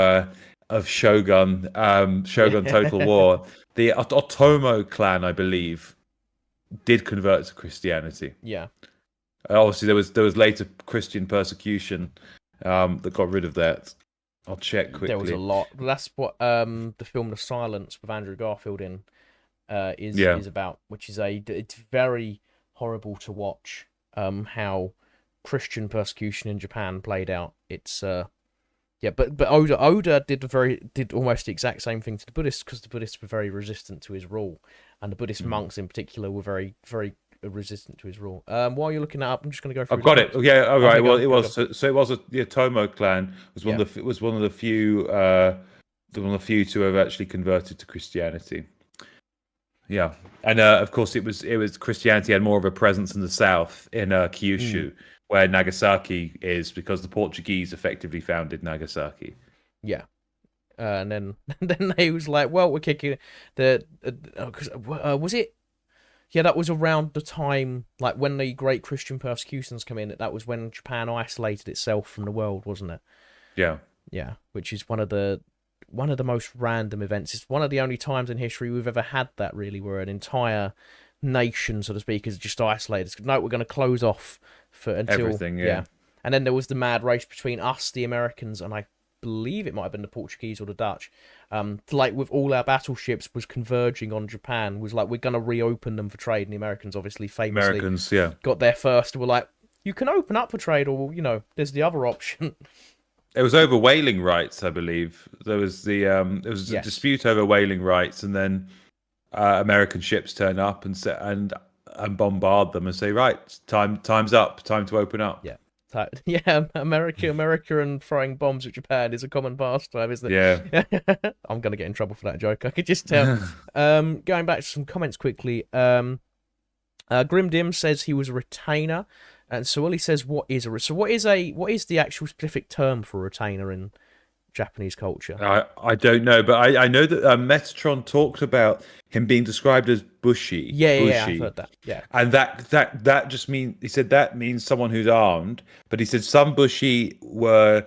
Shogun Total War. The Otomo clan, I believe, did convert to Christianity. Yeah. Obviously, there was later Christian persecution that got rid of that. I'll check quickly. There was a lot. That's what the film The Silence with Andrew Garfield in is about, which is it's very horrible to watch how Christian persecution in Japan played out. It's but Oda did almost the exact same thing to the Buddhists, because the Buddhists were very resistant to his rule, and the Buddhist monks in particular were very, very resistant to his rule. While you're looking that up, I'm just going to go through. I've got it. Yeah, all right. Okay, Well, go, it go, was go. so it was the Otomo clan was one of the few to have actually converted to Christianity. Yeah, and of course it was Christianity had more of a presence in the south in Kyushu, where Nagasaki is, because the Portuguese effectively founded Nagasaki. Yeah. And then then they was like, well, we're kicking was it? Yeah, that was around the time, like when the Great Christian Persecutions come in. That was when Japan isolated itself from the world, wasn't it? Yeah. Yeah, which is one of the most random events. It's one of the only times in history we've ever had that, really, where an entire nation, so to speak, is just isolated. No, we're going to close off for until everything. Yeah. And then there was the mad race between us, the Americans, and I believe it might have been the Portuguese or the Dutch. Like with all our battleships was converging on Japan. Was like, we're going to reopen them for trade, and the Americans obviously famously got there first. We're like, you can open up for trade, or there's the other option. It was over whaling rights, I believe. There was a dispute over whaling rights, and then American ships turn up and bombard them and say, right, time's up, time to open up. Yeah. America and throwing bombs at Japan is a common pastime, isn't it? Yeah. I'm gonna get in trouble for that joke, I could just tell. Going back to some comments quickly. Grimdim says he was a retainer, and Suoli says, what is the actual specific term for a retainer in Japanese culture? I don't know, but I know that Metatron talked about him being described as bushi. Yeah, I've heard that. Yeah, and that just means, he said that means someone who's armed, but he said some bushi were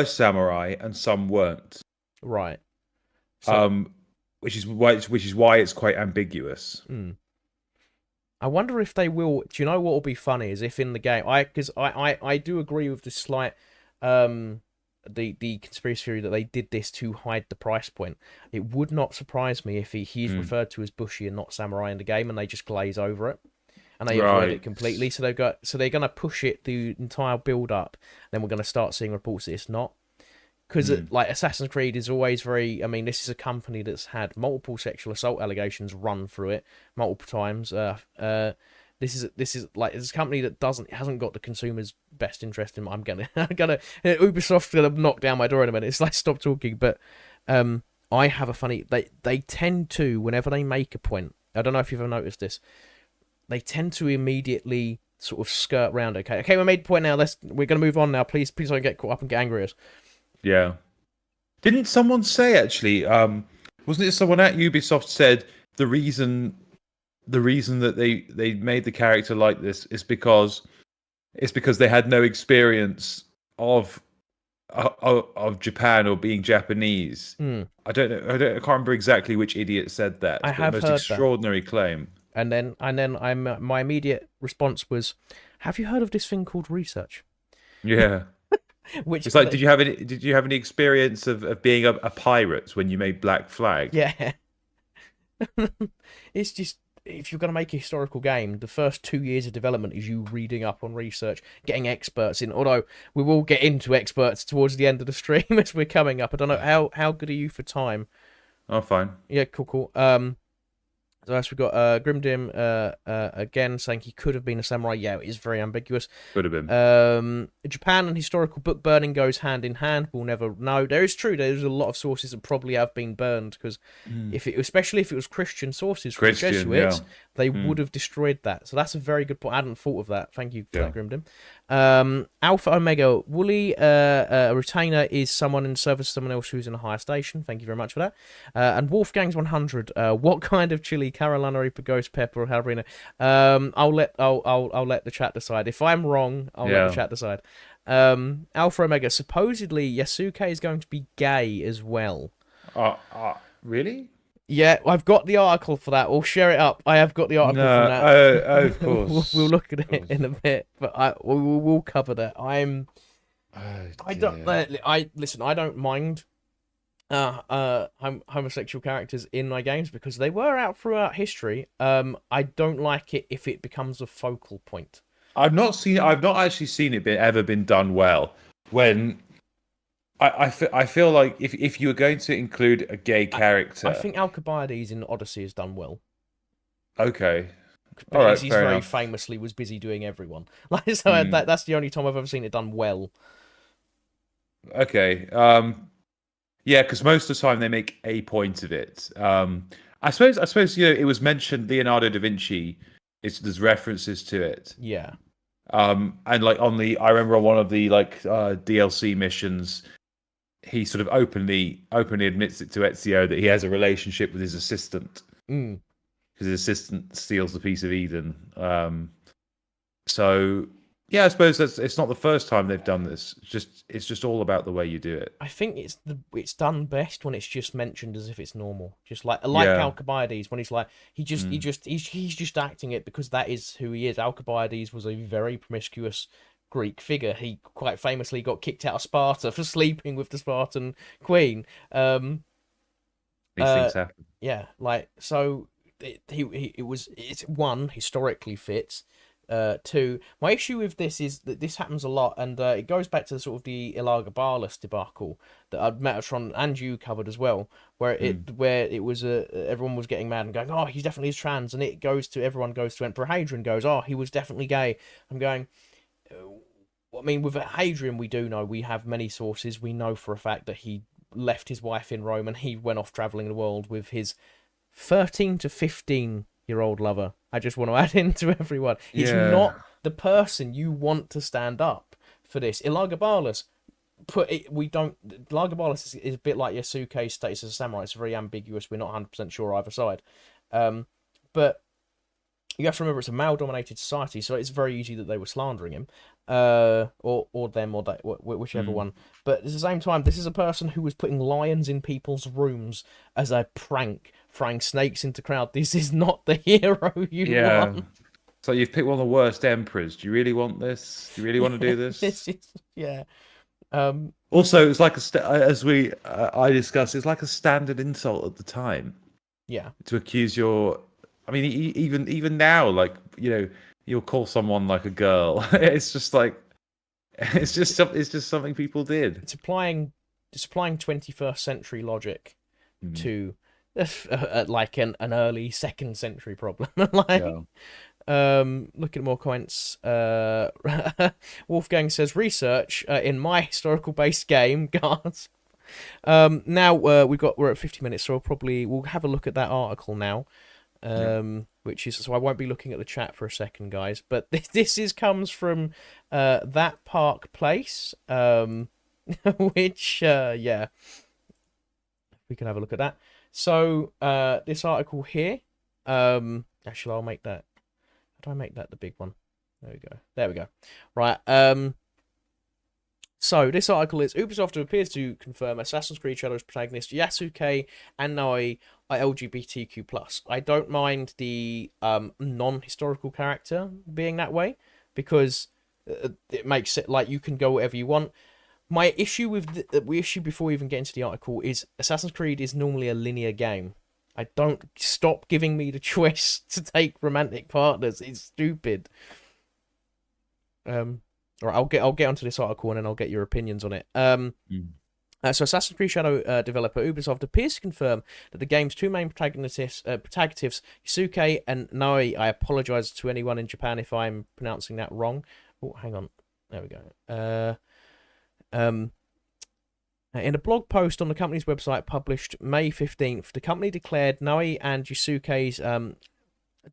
samurai and some weren't. Right. So, which is why it's quite ambiguous. I wonder if they will. Do you know what will be funny is if in the game, because I do agree with the slight the conspiracy theory that they did this to hide the price point. It would not surprise me if he's referred to as bushi and not samurai in the game, and they just glaze over it and they avoid it completely. So they're gonna push it the entire build up. Then we're gonna start seeing reports that it's not. Because like Assassin's Creed is always very. I mean, this is a company that's had multiple sexual assault allegations run through it multiple times. This is like this company that hasn't got the consumer's best interest in. Ubisoft's gonna knock down my door in a minute. It's like, stop talking. But I have a funny. They tend to, whenever they make a point. I don't know if you've ever noticed this. They tend to immediately sort of skirt round. Okay, we made a point now. We're gonna move on now. Please don't get caught up and get angry at us. Yeah. Didn't someone say, actually, wasn't it someone at Ubisoft said the reason that they made the character like this is because they had no experience of Japan or being Japanese. I don't know. I can't remember exactly which idiot said that. I have the most heard extraordinary claim. And then my immediate response was, "Have you heard of this thing called research?" Yeah. Which it's like, did you have any experience of being a pirate when you made Black Flag? Yeah. It's just, if you're going to make a historical game, the first 2 years of development is you reading up on research, getting experts in. Although we will get into experts towards the end of the stream as we're coming up. I don't know how good are you for time? Oh, fine. Yeah, cool. So as we got Grimdim again saying he could have been a samurai. Yeah, it is very ambiguous. Could have been. Japan and historical book burning goes hand in hand. We'll never know. There's a lot of sources that probably have been burned because especially if it was Christian sources from the Jesuits, they would have destroyed that. So that's a very good point. I hadn't thought of that. Thank you for that, Grimdim. Alpha Omega Wooly, a retainer is someone in service to someone else who's in a higher station. Thank you very much for that. And Wolfgang's 100. What kind of chili? Carolina Reaper, Ghost Pepper, or Havarina? I'll let the chat decide. If I'm wrong, I'll let the chat decide. Alpha Omega. Supposedly Yasuke is going to be gay as well. Really? Yeah, I've got the article for that. We'll share it up. I have got the article from that. Of course. we'll look at it in a bit, but we'll cover that. I don't mind homosexual characters in my games because they were out throughout history. I don't like it if it becomes a focal point. I've not actually seen it ever been done well. When I feel like if you were going to include a gay character, I think Alcibiades in Odyssey is done well. Okay. All right, He's fair very enough. famously was busy doing everyone. Like, so Hmm. that's the only time I've ever seen it done well. Okay. Yeah, because most of the time they make a point of it. I suppose it was mentioned Leonardo da Vinci. There's references to it. Yeah. And like I remember on one of the DLC missions, he sort of openly admits it to Ezio that he has a relationship with his assistant Mm. because his assistant steals the piece of Eden. So yeah, I suppose it's not the first time they've done this. It's just all about the way you do it. I think it's done best when it's just mentioned as if it's normal, just like Yeah. Alcibiades when he's like Mm. he's just acting it because that is who he is. Alcibiades was a very promiscuous Greek figure. He quite famously got kicked out of Sparta for sleeping with the Spartan queen. These Uh, things happen. yeah, like so it's one historically fits. Two, my issue with this is that this happens a lot, and it goes back to sort of the Elagabalus debacle that Metatron and you covered as well, Mm. where it was everyone was getting mad and going, oh, he definitely is trans, and everyone goes to Emperor Hadrian, goes, oh, he was definitely gay. I'm going, I mean, with Hadrian, we do know, we have many sources. We know for a fact that he left his wife in Rome and he went off traveling the world with his 13 to 15-year-old lover. I just want to add in to everyone. He's Yeah. not the person you want to stand up for this. Elagabalus, we don't. Elagabalus is a bit like Yasuke's status as a samurai. It's very ambiguous. We're not 100% sure either side. But you have to remember it's a male-dominated society, so it's very easy that they were slandering him, or them, or that, whichever Mm. one. But at the same time, this is a person who was putting lions in people's rooms as a prank, throwing snakes into crowd. This is not the hero you Yeah. want. So you've picked one of the worst emperors. Do you really want this? Do you really want to Yeah, do this? this is yeah. Look at Also, it's like as we I discussed, it's like a standard insult at the time yeah. to accuse your. I mean, even now, like you'll call someone like a girl. It's just like it's just something people did. It's applying 21st century logic Mm. to like an early second century problem. Yeah. Like looking at more comments. Wolfgang says research in my historical based game. Gasp. Now we're at 50 minutes, so we'll have a look at that article now. Yeah. Which is so I won't be looking at the chat for a second, guys. But this comes from that Park Place, which yeah, we can have a look at that. So this article here, actually I'll make that. How do I make that the big one? There we go. There we go. Right. So this article is Ubisoft appears to confirm Assassin's Creed Shadows protagonist Yasuke and Naoi are LGBTQ+. I don't mind the non-historical character being that way because it makes it like you can go whatever you want. My issue with the issue before we even get into the article is Assassin's Creed is normally a linear game. I don't stop giving me the choice to take romantic partners. It's stupid. All right, I'll get onto this article and then I'll get your opinions on it. Mm. So Assassin's Creed Shadow developer Ubisoft appears to confirm that the game's two main protagonists, Yasuke and Naoi. I apologize to anyone in Japan if I'm pronouncing that wrong. Oh, hang on. There we go. In a blog post on the company's website published May 15th, the company declared Naoi and Yasuke's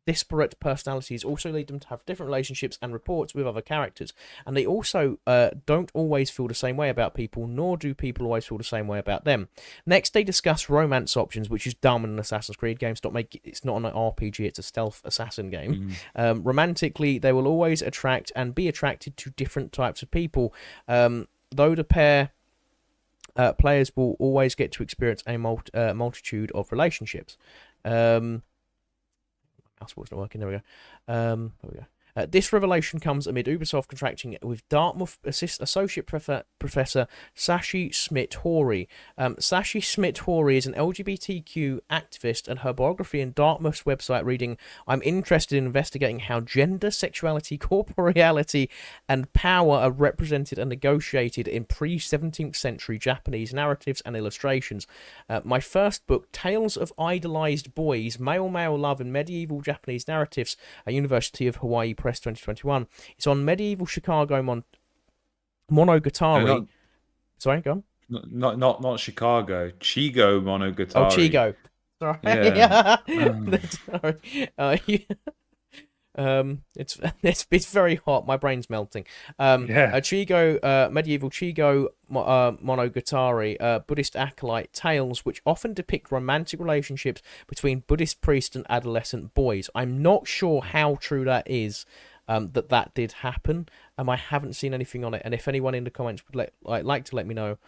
disparate personalities also lead them to have different relationships and reports with other characters, and they also don't always feel the same way about people, nor do people always feel the same way about them. Next, they discuss romance options, which is dumb in an Assassin's Creed game. It's not an RPG, it's a stealth assassin game. Romantically, they will always attract and be attracted to different types of people, though the pair players will always get to experience a multitude of relationships. Mouse was not working. There we go. There we go. This revelation comes amid Ubisoft contracting with Dartmouth Associate Professor Sashi Smith-Hori. Sashi Smith-Hori is an LGBTQ activist, and her biography in Dartmouth's website reading, "I'm interested in investigating how gender, sexuality, corporeality, and power are represented and negotiated in pre-17th century Japanese narratives and illustrations. My first book, Tales of Idolized Boys, Male Love in Medieval Japanese Narratives, at University of Hawaii Press 2021. It's on medieval Chicago Monogatari. No, Sorry, go on. Not Chicago. Chigo Monogatari. Oh, Chigo. Sorry. Yeah. Sorry. It's very hot. My brain's melting. Chigo, medieval Chigo Monogatari, Buddhist acolyte tales, which often depict romantic relationships between Buddhist priests and adolescent boys. I'm not sure how true that is. That did happen. I haven't seen anything on it, and if anyone in the comments would like to let me know,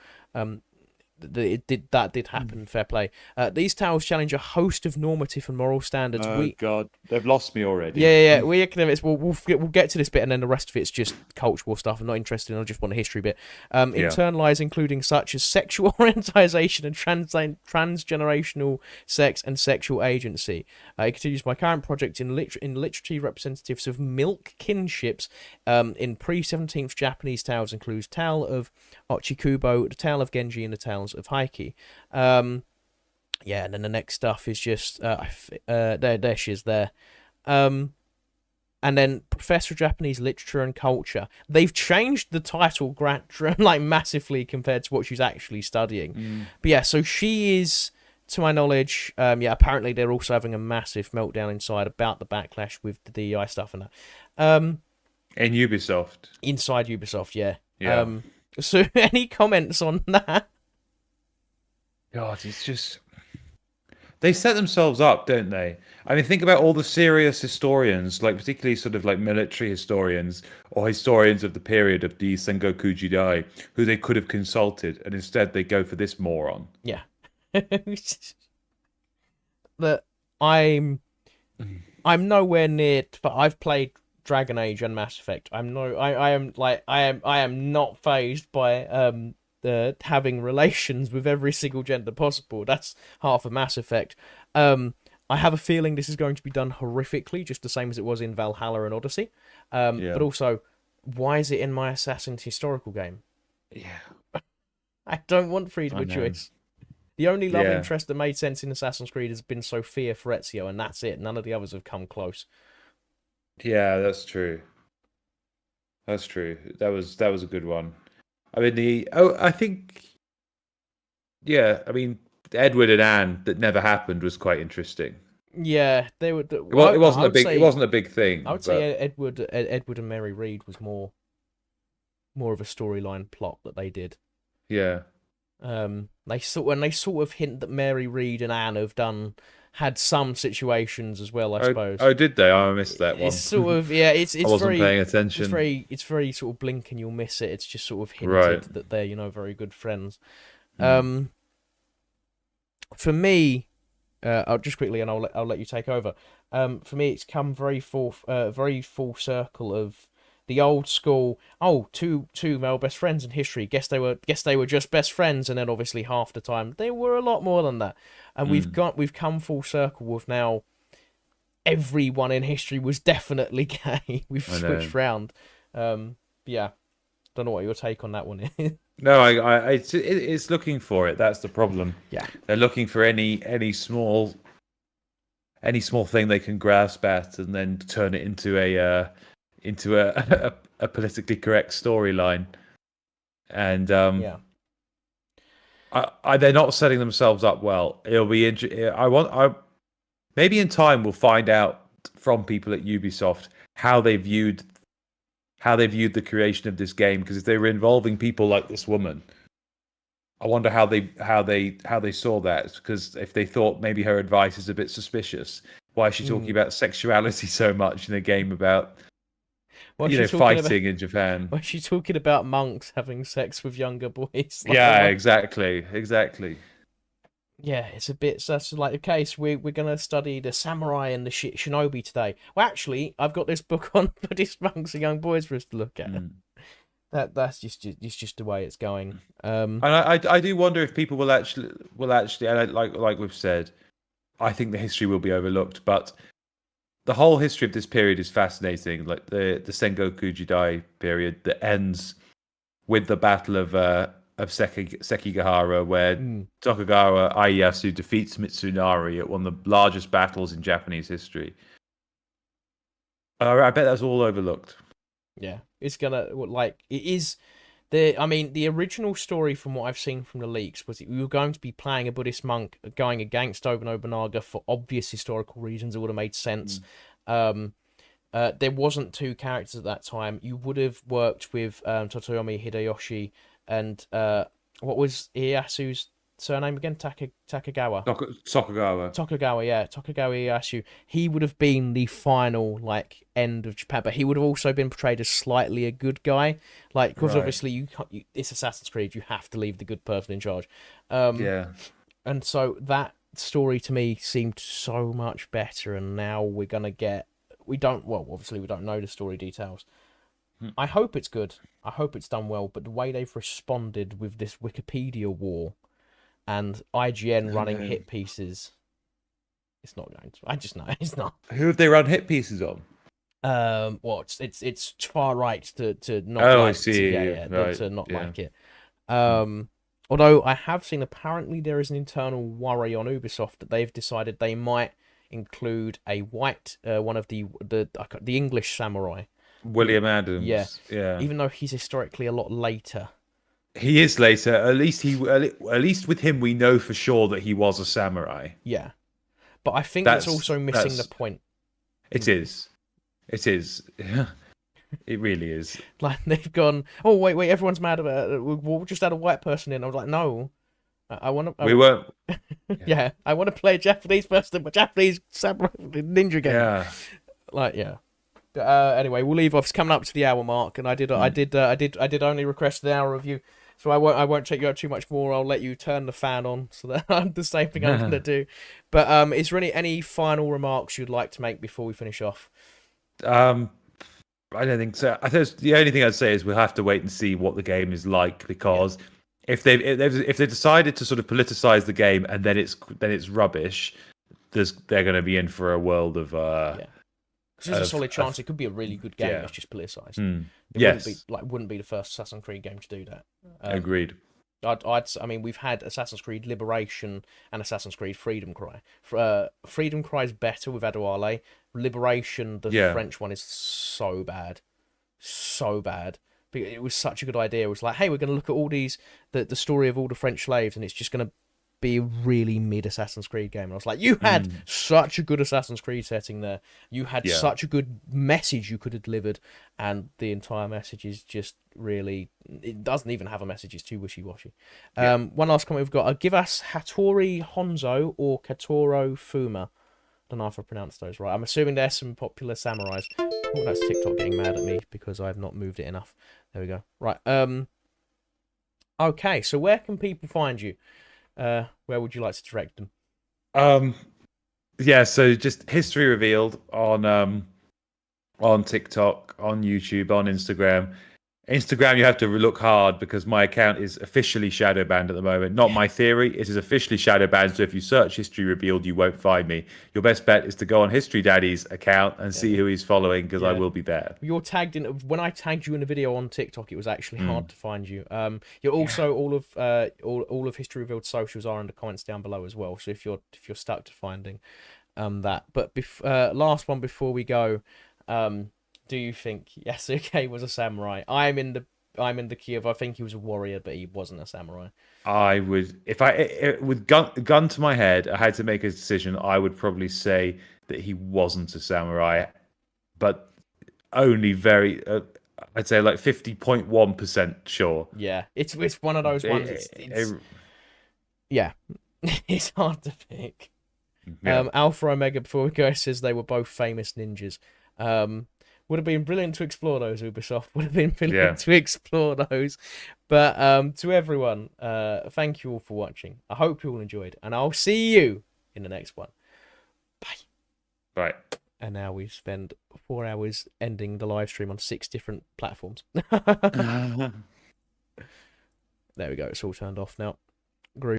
that did happen. Fair play. These tales challenge a host of normative and moral standards. God, they've lost me already. Yeah. We academics, we'll get to this bit, and then the rest of it's just cultural stuff. I'm not interested in. I just want a history bit. Internalized, including such as sexual orientation and transgenerational sex and sexual agency. It continues. My current project in literature representatives of milk kinships in pre-17th Japanese tales includes Tale of Ochikubo, the Tale of Genji, and the Tales of Heike. And then the next stuff is just there she is there. And then Professor of Japanese Literature and Culture. They've changed the title like massively compared to what she's actually studying. But yeah, so she is, to my knowledge, apparently they're also having a massive meltdown inside about the backlash with the DEI stuff and that. In Ubisoft. Inside Ubisoft, yeah. Yeah. So any comments on that? God, it's just... They set themselves up, don't they? I mean, think about all the serious historians, like particularly sort of like military historians or historians of the period of the Sengoku Jidai, who they could have consulted, and instead they go for this moron. Yeah. That I'm nowhere near, but I've played Dragon Age and Mass Effect. I am not fazed by having relations with every single gender possible. That's half of Mass Effect. I have a feeling this is going to be done horrifically, just the same as it was in Valhalla and Odyssey. But also, why is it in my Assassin's historical game? Yeah. I don't want freedom of choice. The only love interest that made sense in Assassin's Creed has been Sophia Ferezio, and that's it. None of the others have come close. Yeah, that's true. That's true. That was a good one. I mean, I think Edward and Anne that never happened was quite interesting. Yeah, they were. It wasn't a big thing. I would say Edward and Mary Read was more of a storyline plot that they did. Yeah. They sort of hint that Mary Read and Anne had some situations as well, I suppose. Oh, did they? I missed that one. It's sort of it's I wasn't paying attention. It's very sort of blink and you'll miss it. It's just sort of hinted that they're very good friends. For me, I'll just quickly, and I'll let you take over. For me, it's come very full circle of the old school. Oh, two male best friends in history. Guess they were just best friends, and then obviously half the time they were a lot more than that. And we've come full circle with now. Everyone in history was definitely gay. We've switched round. Yeah, don't know what your take on that one is. No, it's looking for it. That's the problem. Yeah, they're looking for any small thing they can grasp at, and then turn it into a politically correct storyline. And they're not setting themselves up well. It'll be maybe in time we'll find out from people at Ubisoft how they viewed the creation of this game, because if they were involving people like this woman, I wonder how they saw that, because if they thought maybe her advice is a bit suspicious, why is she talking about sexuality so much in a game about fighting in Japan? Why is she talking about monks having sex with younger boys? Yeah, exactly. Yeah, it's a bit. So that's like the case. We're gonna study the samurai and the shinobi today. Well, actually, I've got this book on Buddhist monks and young boys for us to look at. Mm. That's just it's just the way it's going. And I do wonder if people will actually, and like we've said, I think the history will be overlooked, but the whole history of this period is fascinating. Like the Sengoku Jidai period that ends with the Battle of Sekigahara, where mm, Tokugawa Ieyasu defeats Mitsunari at one of the largest battles in Japanese history. I bet that's all overlooked. yeah, it's gonna like it is. The original story from what I've seen from the leaks was that we were going to be playing a Buddhist monk going against Nobunaga for obvious historical reasons. It would have made sense. Mm. Um, there wasn't two characters at that time. You would have worked with Totoyomi Hideyoshi and what was Ieyasu's surname again? Takagawa. Tokugawa. Tokugawa, yeah, Tokugawa Ieyasu. He would have been the final like end of Japan, but he would have also been portrayed as slightly a good guy, like because Right. obviously it's Assassin's Creed, you have to leave the good person in charge. Um, Yeah. and so that story to me seemed so much better, and now we're gonna get. We don't well, obviously we don't know the story details. Hmm. I hope it's good. I hope it's done well, but the way they've responded with this Wikipedia war and IGN I running know. hit pieces. It's not going to. I just know it's not. Who have they run hit pieces on? Well, it's far right to not Oh, I like see. yeah Right. to not Yeah. like it. Hmm. Although I have seen apparently there is an internal worry on Ubisoft that they've decided they might include a white one of the English samurai. William Yeah, Adams. Yeah. even though he's historically a lot later. He is later. At least with him, we know for sure that he was a samurai. Yeah, but I think it's That's also missing the that's. point. It is. It is. It really is. Like they've gone, oh wait, everyone's mad about it. We'll just add a white person in. I was like, no, I want to. We weren't. Yeah, I want to play a Japanese person, but Japanese samurai ninja game. Yeah. Like, yeah. Anyway, we'll leave off. It's coming up to the hour mark, and I did only request an hour review, so I won't take you up too much more. I'll let you turn the fan on, so that I'm the same thing I'm gonna do. But is there any final remarks you'd like to make before we finish off? I don't think so. I think the only thing I'd say is we'll have to wait and see what the game is like, because if they decided to sort of politicize the game and then it's rubbish, they're going to be in for a world of Yeah. Because there's a solid chance of it could be a really good game yeah. that's just politicized. Hmm. It Yes. wouldn't be the first Assassin's Creed game to do that. Agreed. I mean, we've had Assassin's Creed Liberation and Assassin's Creed Freedom Cry. Freedom Cry is better with Adewale. Liberation, the Yeah. French one, is so bad, so bad. But it was such a good idea. It was like, hey, we're going to look at all the story of all the French slaves, and it's just going to be a really mid Assassin's Creed game. And I was like, you had such a good Assassin's Creed setting there. You had Yeah. such a good message you could have delivered, and the entire message is just really. It doesn't even have a message. It's too wishy-washy. Yeah. One last comment we've got. Give us Hattori Honzo or Katoro Fuma. Don't know if I pronounced those right. I'm assuming there's some popular samurais. Oh, that's TikTok getting mad at me because I've not moved it enough. There we go. Right. Okay. So where can people find you? Where would you like to direct them? Yeah, so just history revealed on TikTok, on YouTube, on Instagram. Instagram, you have to look hard because my account is officially shadow banned at the moment. Not my theory, it is officially shadow banned. So if you search history revealed, you won't find me. Your best bet is to go on History Daddy's account and see who he's following, because I will be there. You're tagged in. When I tagged you in a video on TikTok, it was actually hard to find you. You're also all of History Revealed socials are in the comments down below as well. So if you're stuck to finding that, but last one before we go, do you think Yasuke was a samurai? I'm in the queue of I think he was a warrior, but he wasn't a samurai. I would, if with gun to my head, I had to make a decision. I would probably say that he wasn't a samurai, but only very. I'd say like 50.1% sure. Yeah, it's one of those ones. Yeah, it's hard to pick. Yeah. Alpha Omega before we go says they were both famous ninjas. Would have been brilliant to explore those, Ubisoft. Would have been brilliant Yeah. to explore those. But to everyone, thank you all for watching. I hope you all enjoyed, and I'll see you in the next one. Bye. Right. And now we spend 4 hours ending the live stream on 6 different platforms. There we go. It's all turned off now.